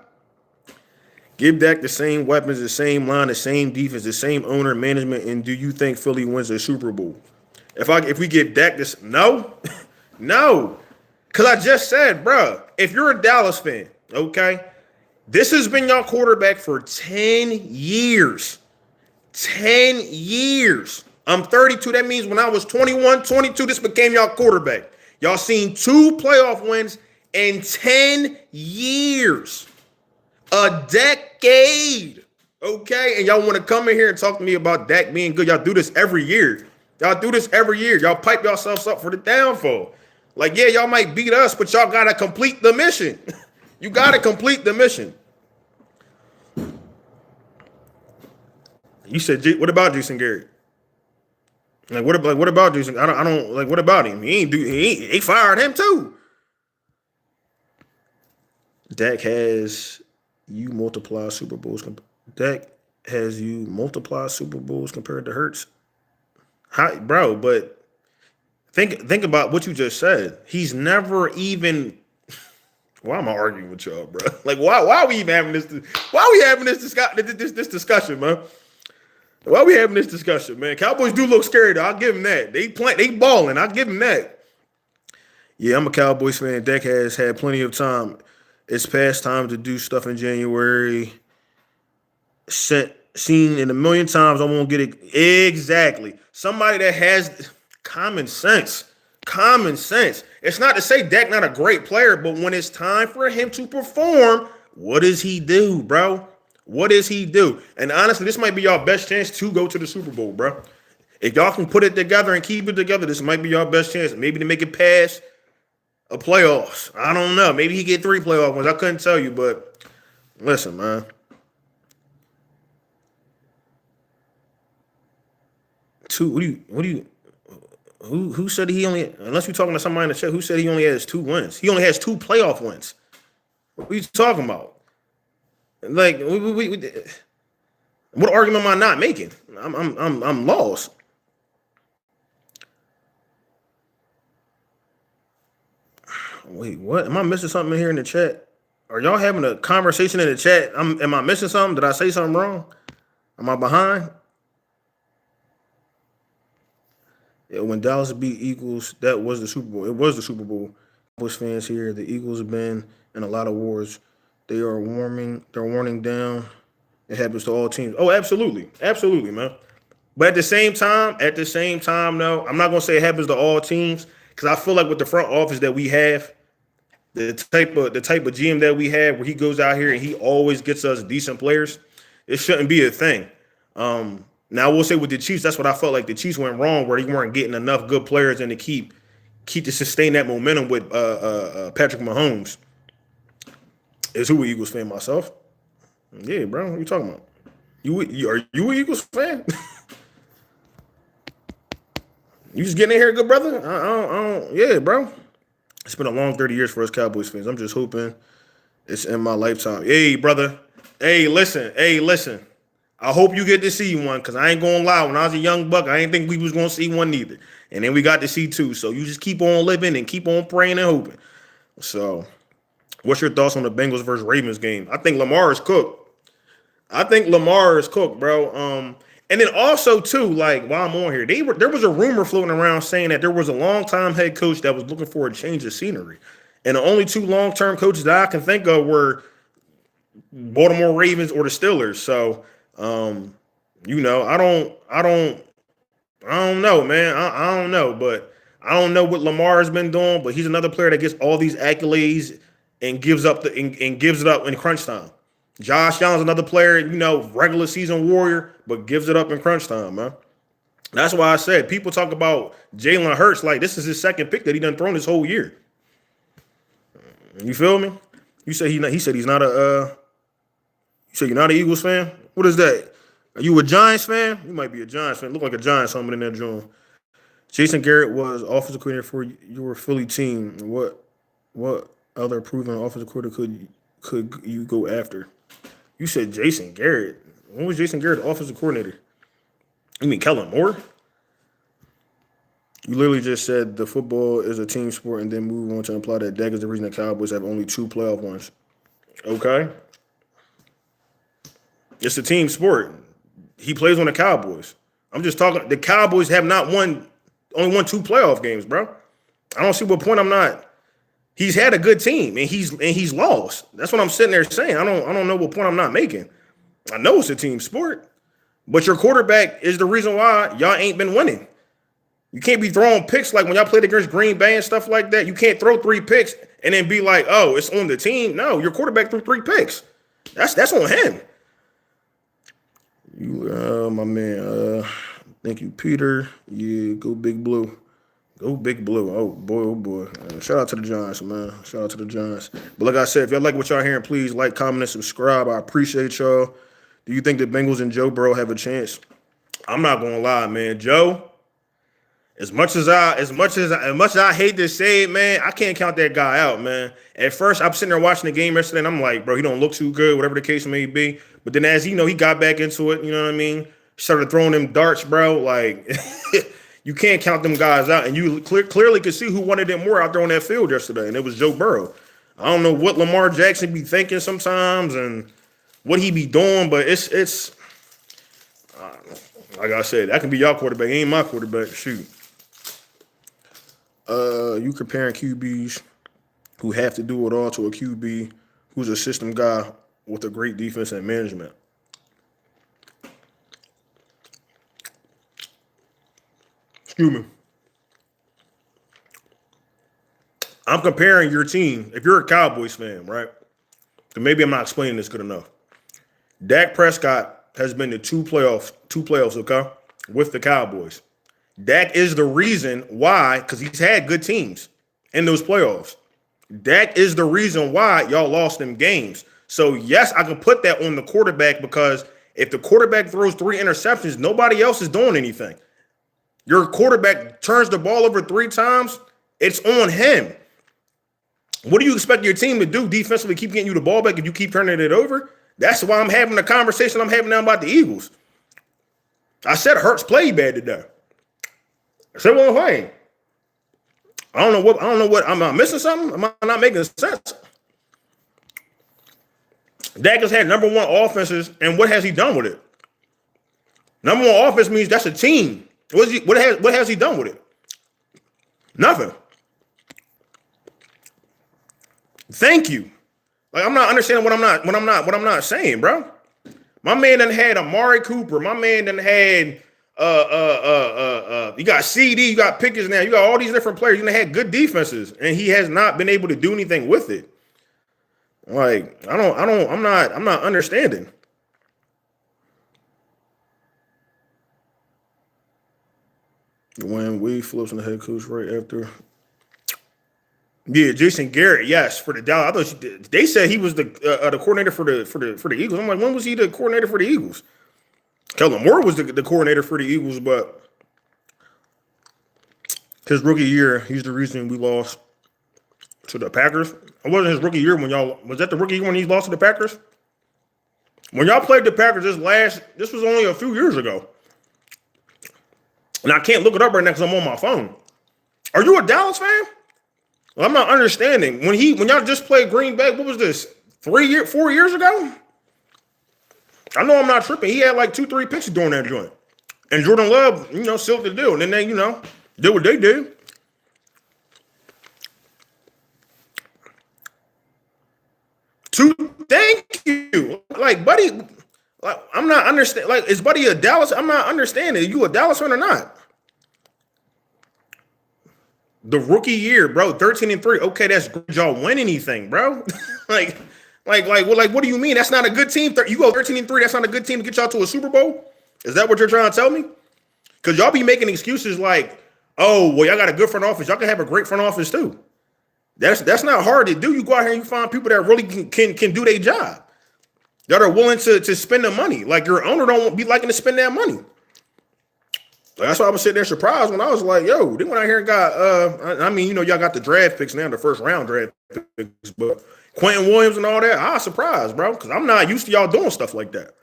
Give Dak the same weapons, the same line, the same defense, the same owner management, and do you think Philly wins a Super Bowl? If we give Dak this, no, no, because I just said, bro, if you're a Dallas fan, okay, this has been your quarterback for 10 years. 10 years. I'm 32. That means when I was 21, 22, this became y'all quarterback. Y'all seen 2 playoff wins in 10 years. A decade. Okay? And y'all want to come in here and talk to me about Dak being good. Y'all do this every year. Y'all do this every year. Y'all pipe yourselves up for the downfall. Like, yeah, y'all might beat us, but y'all got to complete the mission. You got to complete the mission. You said, what about Jason Garrett? What about Jason? I don't like. What about him? He fired him too. Dak has you multiply Super Bowls. Dak has you multiply Super Bowls compared to Hurts. How, bro? But think about what you just said. He's never even. Why am I arguing with y'all, bro? Like, why are we even having this? Why are we having this discussion, man? Why are we having this discussion, man? Cowboys do look scary, though. I'll give them that. They balling. I'll give them that. Yeah, I'm a Cowboys fan. Dak has had plenty of time. It's past time to do stuff in January. Seen it a million times. I won't get it. Exactly. Somebody that has common sense. Common sense. It's not to say Dak not a great player, but when it's time for him to perform, what does he do, bro? What does he do? And honestly, this might be your best chance to go to the Super Bowl, bro. If y'all can put it together and keep it together, this might be your best chance. Maybe to make it past a playoffs. I don't know. Maybe he get 3 playoff ones. I couldn't tell you, but listen, man. Who said he only, unless you're talking to somebody in the chat, who said he only has 2 wins? He only has 2 playoff wins. What are you talking about? Like, what argument am I not making? I'm lost. Wait, what? Am I missing something here in the chat? Are y'all having a conversation in the chat? Am I missing something? Did I say something wrong? Am I behind? Yeah, when Dallas beat Eagles, that was the Super Bowl. It was the Super Bowl. Cowboys fans here, the Eagles have been in a lot of wars. They're warning down. It happens to all teams. Oh, absolutely. Absolutely, man. But at the same time, though, I'm not gonna say it happens to all teams, because I feel like with the front office that we have, the type of GM that we have, where he goes out here and he always gets us decent players, it shouldn't be a thing. Now we'll say with the Chiefs, that's what I felt like the Chiefs went wrong, where they weren't getting enough good players and to keep to sustain that momentum with Patrick Mahomes. Is who an Eagles fan myself? Yeah, bro. What are you talking about? Are you an Eagles fan? You just getting in here, good brother? Yeah, bro. It's been a long 30 years for us Cowboys fans. I'm just hoping it's in my lifetime. Hey, brother. Hey, listen. I hope you get to see one, because I ain't gonna lie. When I was a young buck, I didn't think we was gonna see one neither. And then we got to see 2. So you just keep on living and keep on praying and hoping. So, what's your thoughts on the Bengals versus Ravens game? I think Lamar is cooked. Bro. And then also, too, like, while I'm on here, there was a rumor floating around saying that there was a long-time head coach that was looking for a change of scenery. And the only 2 long-term coaches that I can think of were Baltimore Ravens or the Steelers. So, I don't know, man. I don't know, but I don't know what Lamar has been doing, but he's another player that gets all these accolades and gives it up in crunch time. Josh Allen's another player, regular season warrior, but gives it up in crunch time, man. That's why I said people talk about Jalen Hurts like this is his second pick that he done thrown this whole year. You feel me? You say he said he's not a you say you're not an Eagles fan? What is that? Are you a Giants fan? You might be a Giants fan. Look like a Giants something in that joint. Jason Garrett was offensive coordinator for your Philly team. What other proven offensive coordinator could you go after? You said Jason Garrett. When was Jason Garrett offensive coordinator? You mean Kellen Moore? You literally just said the football is a team sport and then move on to imply that Dak is the reason the Cowboys have only 2 playoff wins. Okay. It's a team sport. He plays on the Cowboys. I'm just talking. The Cowboys have only won 2 playoff games, bro. I don't see what point I'm not. He's had a good team and he's lost. That's what I'm sitting there saying. I don't know what point I'm not making. I know it's a team sport, but your quarterback is the reason why y'all ain't been winning. You can't be throwing picks like when y'all played against Green Bay and stuff like that. You can't throw 3 picks and then be like, oh, it's on the team. No, your quarterback threw 3 picks. That's on him. You, my man. Thank you, Peter. Yeah, go Big Blue. Go Big Blue. Oh, boy. Shout out to the Giants, man. Shout out to the Giants. But like I said, if y'all like what y'all hearing, please like, comment, and subscribe. I appreciate y'all. Do you think the Bengals and Joe Burrow have a chance? I'm not going to lie, man. Joe, as much as I hate to say it, man, I can't count that guy out, man. At first, I'm sitting there watching the game yesterday, and I'm like, bro, he don't look too good, whatever the case may be. But then as he got back into it, you know what I mean? Started throwing them darts, bro. Like, you can't count them guys out. And you clearly could see who wanted it more out there on that field yesterday, and it was Joe Burrow. I don't know what Lamar Jackson be thinking sometimes and what he be doing, but it's like I said, that can be y'all quarterback. It ain't my quarterback. Shoot. You comparing QBs who have to do it all to a QB who's a system guy with a great defense and management. Excuse me. I'm comparing your team. If you're a Cowboys fan, right? Then maybe I'm not explaining this good enough. Dak Prescott has been to two playoffs, okay, with the Cowboys. Dak is the reason why, because he's had good teams in those playoffs. Dak is the reason why y'all lost them games. So, yes, I can put that on the quarterback because if the quarterback throws 3 interceptions, nobody else is doing anything. Your quarterback turns the ball over 3 times, it's on him. What do you expect your team to do defensively, keep getting you the ball back if you keep turning it over? That's why I'm having the conversation I'm having now about the Eagles. I said Hurts played bad today. I said, well, hey, I don't know what, am I missing something? Am I not making sense? Dak has had number 1 offenses, and what has he done with it? Number 1 offense means that's a team. What has he done with it? Nothing. Thank you. Like, I'm not understanding what I'm not saying, bro. My man done had Amari Cooper. My man done had you got CD, you got Pickens now, you got all these different players. You done had good defenses, and he has not been able to do anything with it. Like, I'm not understanding. When Wade flips on the head coach right after. Yeah, Jason Garrett, yes, for the Dallas. I thought they said he was the coordinator for the Eagles. I'm like, when was he the coordinator for the Eagles? Kellen Moore was the coordinator for the Eagles, but his rookie year, he's the reason we lost to the Packers. It wasn't his rookie year was that the rookie year when he lost to the Packers? When y'all played the Packers this was only a few years ago. And I can't look it up right now because I'm on my phone. Are you a Dallas fan? Well, I'm not understanding. When y'all just played Green Bay, what was this? 4 years ago? I know I'm not tripping. He had like 2-3 picks during that joint. And Jordan Love, sealed the deal. And then they, did what they did. Thank you. Like, Buddy, like, I'm not understanding. Like, is Buddy a Dallas? I'm not understanding. Are you a Dallas fan or not? The rookie year, bro, 13-3. Okay, that's good. Y'all win anything, bro. like What do you mean? That's not a good team. You go 13-3. That's not a good team to get y'all to a Super Bowl. Is that what you're trying to tell me? Because y'all be making excuses like, oh, well, y'all got a good front office. Y'all can have a great front office too. That's not hard to do. You go out here and you find people that really can do their job. That are willing to spend the money. Like your owner don't be liking to spend that money. That's why I was sitting there surprised when I was like, yo, they went out here and got y'all got the draft picks now, the first round draft picks, but Quentin Williams and all that, I was surprised, bro, because I'm not used to y'all doing stuff like that.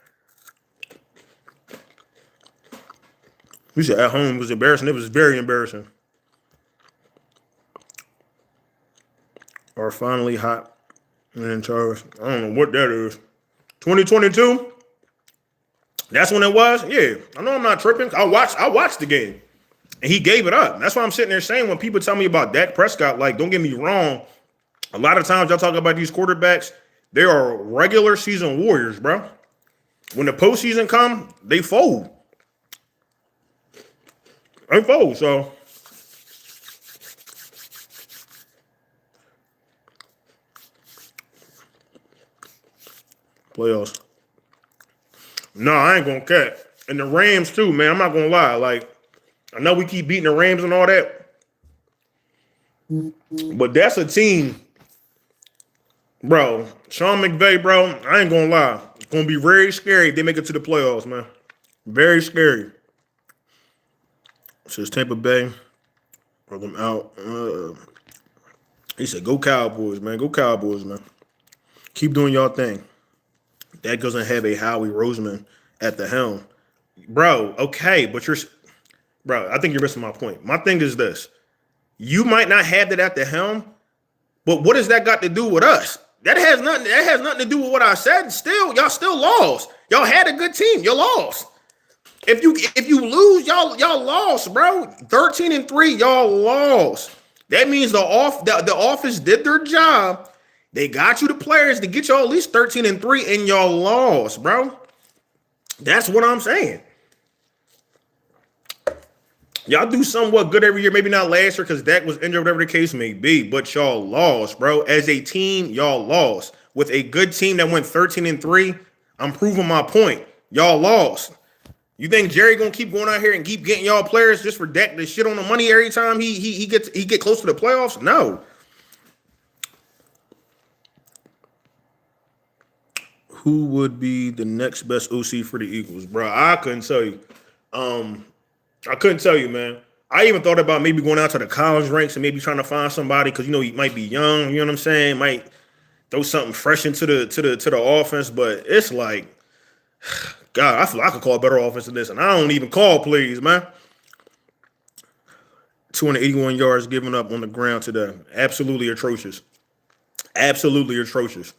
You said at home was embarrassing. It was very embarrassing. Are finally hot and in charge. I don't know what that is. 2022? That's when it was? Yeah. I know I'm not tripping. I watched the game. And he gave it up. That's why I'm sitting there saying when people tell me about Dak Prescott, like, don't get me wrong. A lot of times y'all talk about these quarterbacks, they are regular season warriors, bro. When the postseason come, they fold. They fold, so. Playoffs. No, I ain't gonna cat. And the Rams too, man. I'm not gonna lie. Like, I know we keep beating the Rams and all that, but that's a team, bro. Sean McVay, bro. I ain't gonna lie. It's gonna be very scary if they make it to the playoffs, man. Very scary. Says Tampa Bay. Roll them out. He said, "Go Cowboys, man. Go Cowboys, man. Keep doing y'all thing." That doesn't have a Howie Roseman at the helm. Bro, okay, but I think you're missing my point. My thing is this. You might not have that at the helm, but what does that got to do with us? That has nothing to do with what I said. Y'all still lost. Y'all had a good team. You lost. If you lose, y'all lost, bro. 13-3, y'all lost. That means the office did their job. They got you the players to get y'all at least 13-3, and y'all lost, bro. That's what I'm saying. Y'all do somewhat good every year. Maybe not last year because Dak was injured, whatever the case may be. But y'all lost, bro. As a team, y'all lost. With a good team that went 13-3, I'm proving my point. Y'all lost. You think Jerry gonna keep going out here and keep getting y'all players just for Dak to shit on the money every time he get close to the playoffs? No. Who would be the next best OC for the Eagles, bro? I couldn't tell you. I couldn't tell you, man. I even thought about maybe going out to the college ranks and maybe trying to find somebody because he might be young. You know what I'm saying? Might throw something fresh into the offense, but it's like, God, I feel like I could call a better offense than this, and I don't even call plays, man. 281 yards given up on the ground today. Absolutely atrocious. Absolutely atrocious.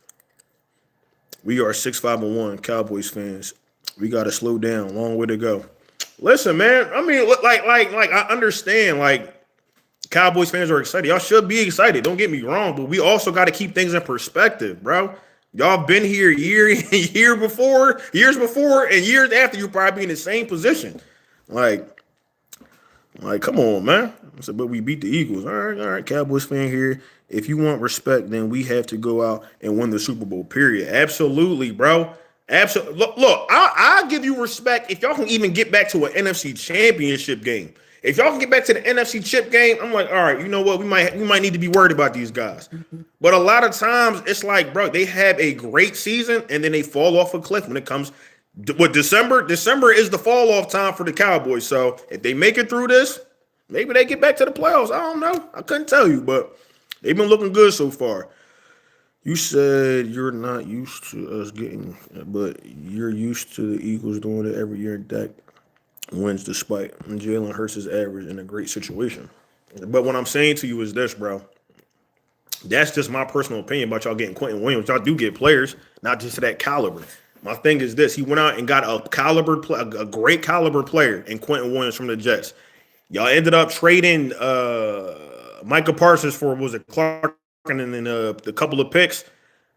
We are 6-5-1 Cowboys fans. We got to slow down. Long way to go. Listen, man. I mean, like I understand. Like, Cowboys fans are excited. Y'all should be excited. Don't get me wrong, but we also got to keep things in perspective, bro. Y'all been here years before, and years after. You probably be in the same position. Like, come on, man. I said, but we beat the Eagles. All right, Cowboys fan here. If you want respect, then we have to go out and win the Super Bowl, period. Absolutely, bro. Absolutely. Look, I'll give you respect if y'all can even get back to an NFC championship game. If y'all can get back to the NFC chip game, I'm like, all right, you know what? We might need to be worried about these guys. But a lot of times, it's like, bro, they have a great season, and then they fall off a cliff when it comes with December. December is the fall-off time for the Cowboys. So if they make it through this, maybe they get back to the playoffs. I don't know. I couldn't tell you, but they've been looking good so far. You said you're not used to us getting, but you're used to the Eagles doing it every year. Dak wins despite Jalen Hurts' average in a great situation. But what I'm saying to you is this, bro. That's just my personal opinion about y'all getting Quentin Williams. Y'all do get players, not just to that caliber. My thing is this. He went out and got a great caliber player in Quentin Williams from the Jets. Y'all ended up trading Micah Parsons for, was it Clark? And then the couple of picks,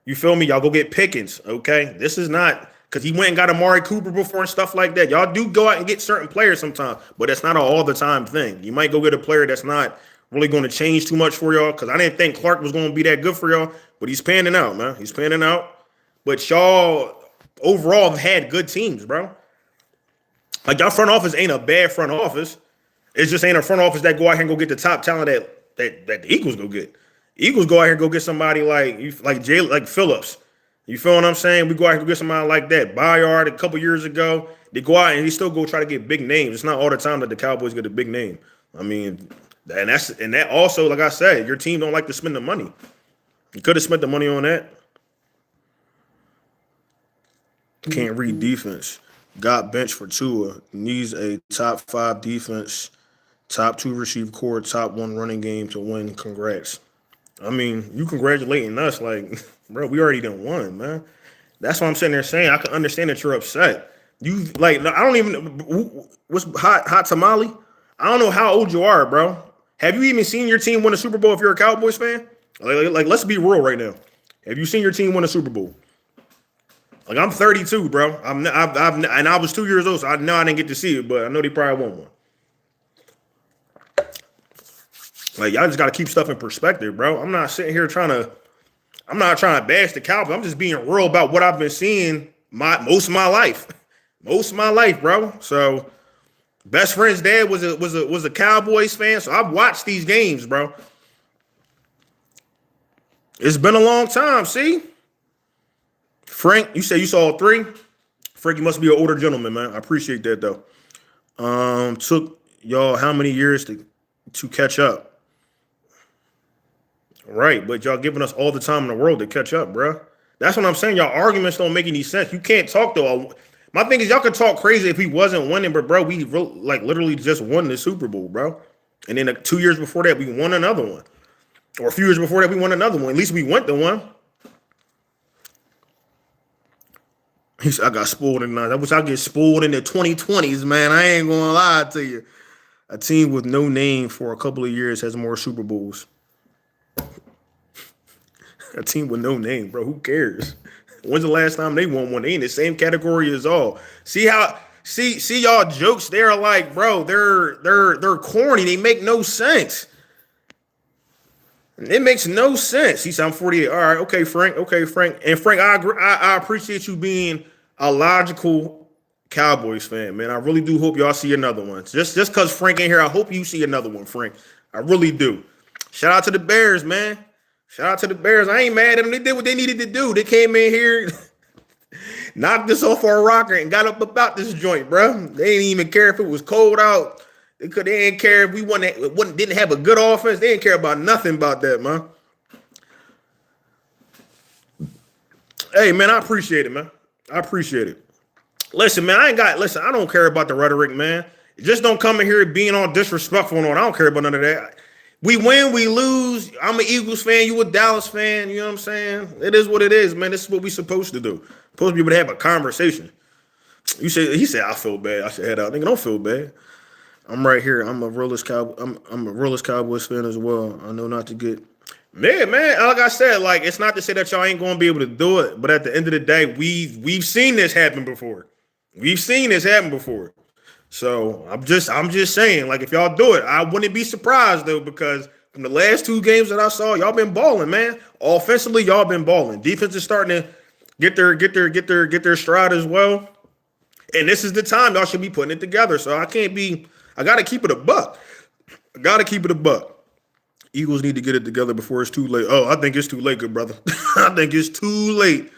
you feel me? Y'all go get Pickens, okay? This is not because he went and got Amari Cooper before and stuff like that. Y'all do go out and get certain players sometimes, but it's not an all the time thing. You might go get a player that's not really going to change too much for y'all because I didn't think Clark was going to be that good for y'all, but he's panning out, man. He's panning out. but y'all overall have had good teams, bro. Like y'all front office ain't a bad front office. It just ain't a front office that go out here and go get the top talent that the Eagles go get. Eagles go out here and go get somebody like Phillips. You feel what I'm saying? We go out here and go get somebody like that. Bayard a couple years ago, they go out and he still go try to get big names. It's not all the time that the Cowboys get a big name. I mean, and that also, like I said, your team don't like to spend the money. You could have spent the money on that. Can't read defense. Got benched for Tua. Needs a top 5 defense, top 2 receiver core, top 1 running game to win. Congrats. I mean, you congratulating us like, bro, we already done won, man. That's what I'm sitting there saying. I can understand that you're upset. You like, I don't even, what's hot tamale? I don't know how old you are, bro. Have you even seen your team win a Super Bowl if you're a Cowboys fan? Like let's be real right now. Have you seen your team win a Super Bowl? Like I'm 32, bro. And I was 2 years old, so I know I didn't get to see it, but I know they probably won one. Like y'all just got to keep stuff in perspective, bro. I'm not trying to bash the Cowboys. I'm just being real about what I've been seeing most of my life, bro. So, best friend's dad was a Cowboys fan, so I've watched these games, bro. It's been a long time. See, Frank, you said you saw 3. Frank, you must be an older gentleman, man. I appreciate that though. Took y'all how many years to catch up? Right, but y'all giving us all the time in the world to catch up, bro. That's what I'm saying. Y'all arguments don't make any sense. You can't talk though. My thing is, y'all could talk crazy if we wasn't winning, but bro, we literally just won the Super Bowl, bro. And then 2 years before that, we won another one, or a few years before that, we won another one. At least we went to one. He said, I got spoiled in I wish I get spoiled in the 2020s, man. I ain't gonna lie to you. A team with no name for a couple of years has more Super Bowls. A team with no name, bro. Who cares? When's the last time they won one? They in the same category as all. See y'all jokes. They're like, bro, they're corny. They make no sense. It makes no sense. He said, I'm 48. All right, okay, Frank. And Frank, I agree. I appreciate you being a logical Cowboys fan, man. I really do hope y'all see another one. Just because Frank ain't here, I hope you see another one, Frank. I really do. Shout out to the Bears, man. Shout out to the Bears. I ain't mad at them. They did what they needed to do. They came in here, knocked this off our rocker, and got up about this joint, bro. They didn't even care if it was cold out. They didn't care if we didn't have a good offense. They didn't care about nothing about that, man. Hey, man, I appreciate it, man. I appreciate it. Listen, man, I don't care about the rhetoric, man. Just don't come in here being all disrespectful and all. I don't care about none of that. We win, we lose. I'm an Eagles fan. You a Dallas fan. You know what I'm saying? It is what it is, man. This is what we supposed to do. Supposed to be able to have a conversation. He said, I feel bad. I should head out. Nigga, don't feel bad. I'm right here. I'm a realist Cowboys fan as well. I know not to get man. Like I said, like it's not to say that y'all ain't gonna be able to do it, but at the end of the day, we've seen this happen before. So I'm just saying, like if y'all do it, I wouldn't be surprised though, because from the last 2 games that I saw, y'all been balling, man. Offensively, y'all been balling. Defense is starting to get their stride as well. And this is the time y'all should be putting it together. So I gotta keep it a buck. Eagles need to get it together before it's too late. Oh, I think it's too late, good brother. I think it's too late.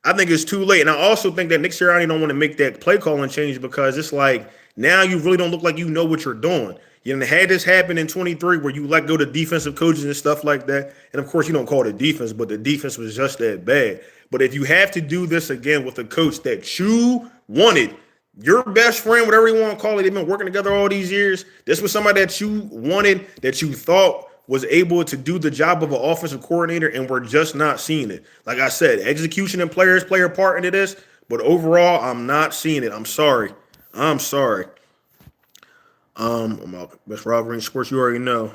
And I also think that Nick Sirianni don't want to make that play calling change because it's like now you really don't look like you know what you're doing. You know, had this happen in 23 where you let go to defensive coaches and stuff like that. And of course, you don't call it a defense, but the defense was just that bad. But if you have to do this again with a coach that you wanted, your best friend, whatever you want to call it, they've been working together all these years. This was somebody that you wanted, that you thought was able to do the job of an offensive coordinator, and we're just not seeing it. Like I said, execution and players play a part into this, but overall, I'm not seeing it. I'm sorry. Best rivalry in sports, you already know.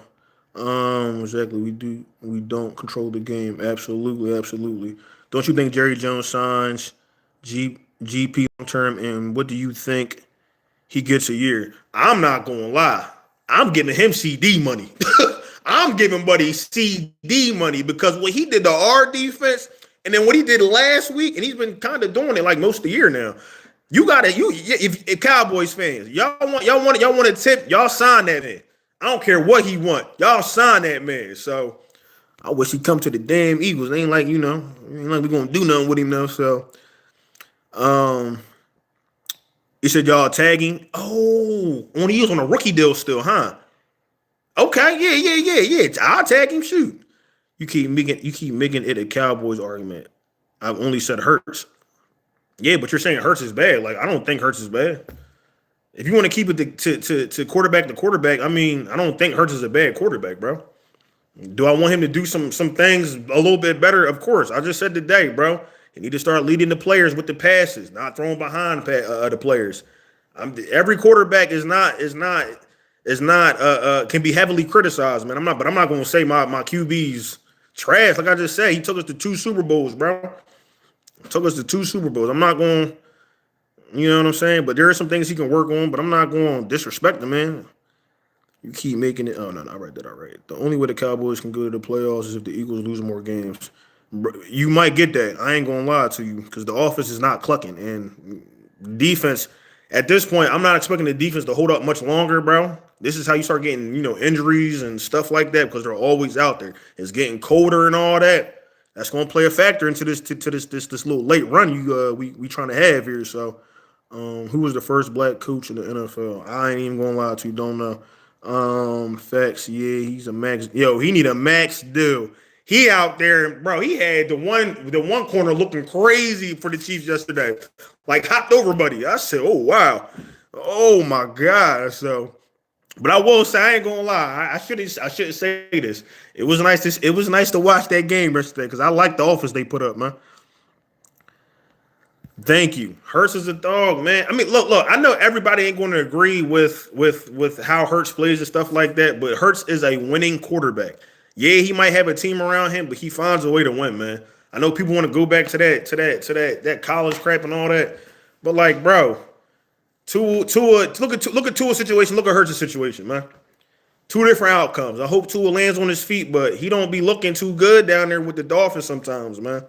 Exactly. We don't control the game. Absolutely. Don't you think Jerry Jones signs GP long term, and what do you think he gets a year? I'm not gonna lie. I'm giving him CD money. I'm giving Buddy CD money because what he did to our defense, and And then what he did last week, and he's been kind of doing it like most of the year now. You got to if Cowboys fans, y'all want to tip, y'all sign that man. I don't care what he want. Y'all sign that man. So I wish he come to the damn Eagles. It ain't like, ain't like we gonna do nothing with him now. So he said y'all tagging. Oh, he was on a rookie deal still, huh? Okay, yeah. I'll tag him. Shoot. You keep making it a Cowboys argument. I've only said Hurts. Yeah, but you're saying Hurts is bad. Like, I don't think Hurts is bad. If you want to keep it to quarterback to quarterback, I mean, I don't think Hurts is a bad quarterback, bro. Do I want him to do some things a little bit better? Of course. I just said today, bro. He need to start leading the players with the passes, not throwing behind the players. Every quarterback can be heavily criticized, man. I'm not going to say my QB's trash. Like I just said, he took us to 2 Super Bowls, bro. Took us to 2 Super Bowls. I'm not going, you know what I'm saying? But there are some things he can work on, but I'm not going to disrespect him, man. You keep making it. Oh, no, I read that all right. The only way the Cowboys can go to the playoffs is if the Eagles lose more games. You might get that. I ain't going to lie to you because the offense is not clucking. And defense, at this point, I'm not expecting the defense to hold up much longer, bro. This is how you start getting, injuries and stuff like that because they're always out there. It's getting colder and all that. That's going to play a factor into this little late run we trying to have here. So, who was the first black coach in the NFL? I ain't even going to lie to you. Don't know. Facts. Yeah, he's a max. Yo, he need a max deal. He out there, bro. He had the one corner looking crazy for the Chiefs yesterday, like hopped over, buddy. I said, "Oh wow, oh my god." So, but I will say, I ain't gonna lie. I shouldn't say this. It was nice to watch that game yesterday because I like the offense they put up, man. Thank you. Hurts is a dog, man. I mean, look. I know everybody ain't going to agree with how Hurts plays and stuff like that, but Hurts is a winning quarterback. Yeah, he might have a team around him, but he finds a way to win, man. I know people want to go back to that college crap and all that, but like, bro, look at Tua's situation. Look at Hurts' situation, man. 2 different outcomes. I hope Tua lands on his feet, but he don't be looking too good down there with the Dolphins sometimes, man.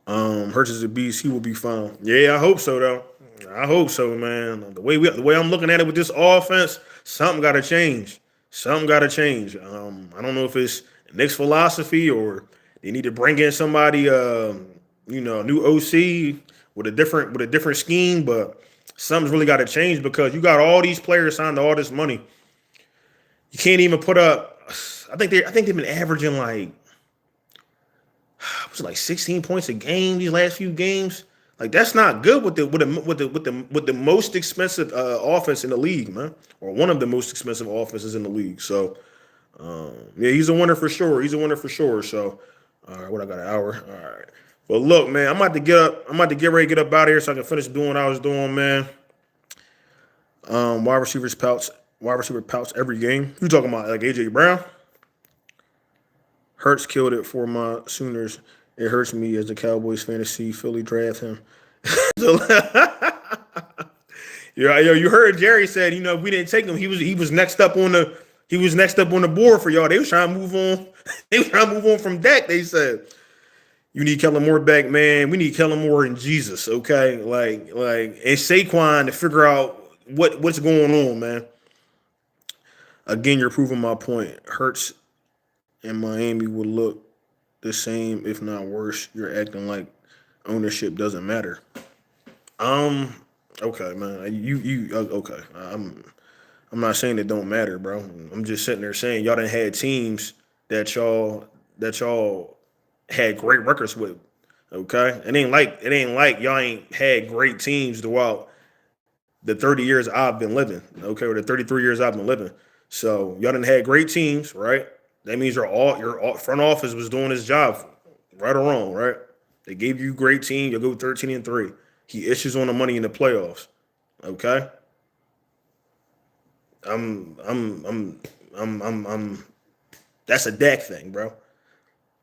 Hurts is a beast. He will be fine. Yeah, I hope so, though. I hope so, man. The way I'm looking at it with this offense, something got to change. Something got to change. I don't know if it's Nick's philosophy or they need to bring in somebody, new OC with a different scheme. But something's really got to change because you got all these players signed to all this money. You can't even put up. I think they've been averaging like 16 points a game these last few games. Like that's not good with the most expensive offense in the league, man, or one of the most expensive offenses in the league. So, yeah, he's a winner for sure. He's a winner for sure. So, all right, what I got an hour. All right, but look, man, I'm about to get up. I'm about to get ready to get up out of here so I can finish doing what I was doing, man. Wide receiver pouts every game. You talking about like AJ Brown? Hurts killed it for my Sooners. It hurts me as a Cowboys fan to see Philly draft him. So, you heard Jerry said, if we didn't take him, he was next up on the board for y'all. They was trying to move on. They was trying to move on from Dak. They said, you need Kellen Moore back, man. We need Kellen Moore and Jesus, okay? Like, and Saquon to figure out what's going on, man. Again, you're proving my point. Hurts and Miami will look the same, if not worse. You're acting like ownership doesn't matter. Okay, man. You okay? I'm not saying it don't matter, bro. I'm just sitting there saying y'all done had teams that y'all had great records with. Okay, it ain't like y'all ain't had great teams throughout the 30 years I've been living. Okay, or the 33 years I've been living. So y'all done had great teams, right? That means your front office was doing his job, right or wrong, right? They gave you a great team. You'll go 13-3. He issues on the money in the playoffs. Okay. I'm. That's a Dak thing, bro.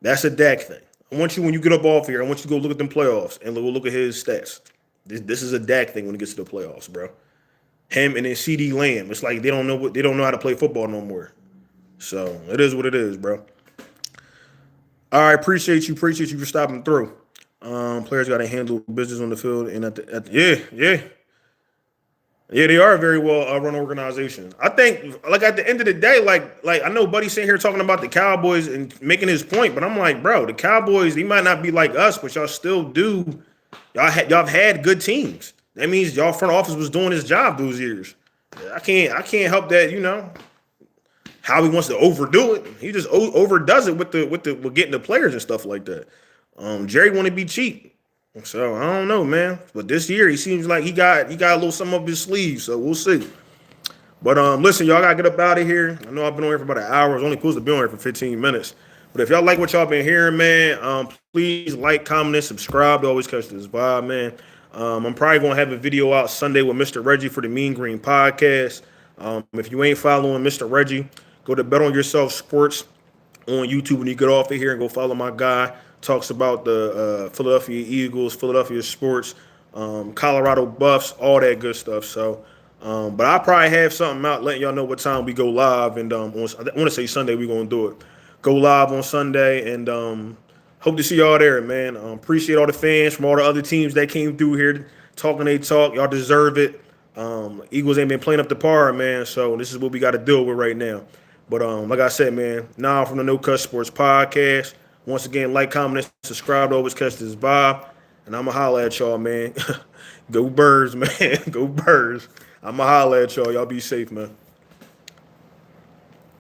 That's a Dak thing. I want you when you get up off here. I want you to go look at them playoffs and look at his stats. This is a Dak thing when it gets to the playoffs, bro. Him and then CD Lamb. It's like they don't know how to play football no more. So it is what it is, bro. All right, appreciate you for stopping through. Players got to handle business on the field, and yeah, they are a very well run organization. I think, like at the end of the day, like I know Buddy sitting here talking about the Cowboys and making his point, but I'm like, bro, the Cowboys, they might not be like us, but y'all still do. Y'all have had good teams. That means y'all front office was doing his job those years. I can't help that. How he wants to overdo it. He just overdoes it with getting the players and stuff like that. Jerry want to be cheap, so I don't know, man. But this year he seems like he got a little something up his sleeve. So we'll see. But listen, y'all gotta get up out of here. I know I've been on here for about an hour. I was only supposed to be on here for 15 minutes. But if y'all like what y'all been hearing, man, please like, comment, and subscribe to always catch this vibe, man. I'm probably gonna have a video out Sunday with Mr. Reggie for the Mean Green podcast. If you ain't following Mr. Reggie, go to Bet on Yourself Sports on YouTube when you get off of here and go follow my guy. Talks about the Philadelphia Eagles, Philadelphia sports, Colorado Buffs, all that good stuff. So, but I'll probably have something out letting y'all know what time we go live. And I want to say Sunday we're going to do it. Go live on Sunday and hope to see y'all there, man. Appreciate all the fans from all the other teams that came through here talking they talk. Y'all deserve it. Eagles ain't been playing up to par, man. So this is what we got to deal with right now. But like I said, man, now from the No Cut Sports Podcast. Once again, like, comment, and subscribe to always catch this vibe. And I'ma holla at y'all, man. Go Birds, man. Go Birds. I'ma holla at y'all. Y'all be safe, man.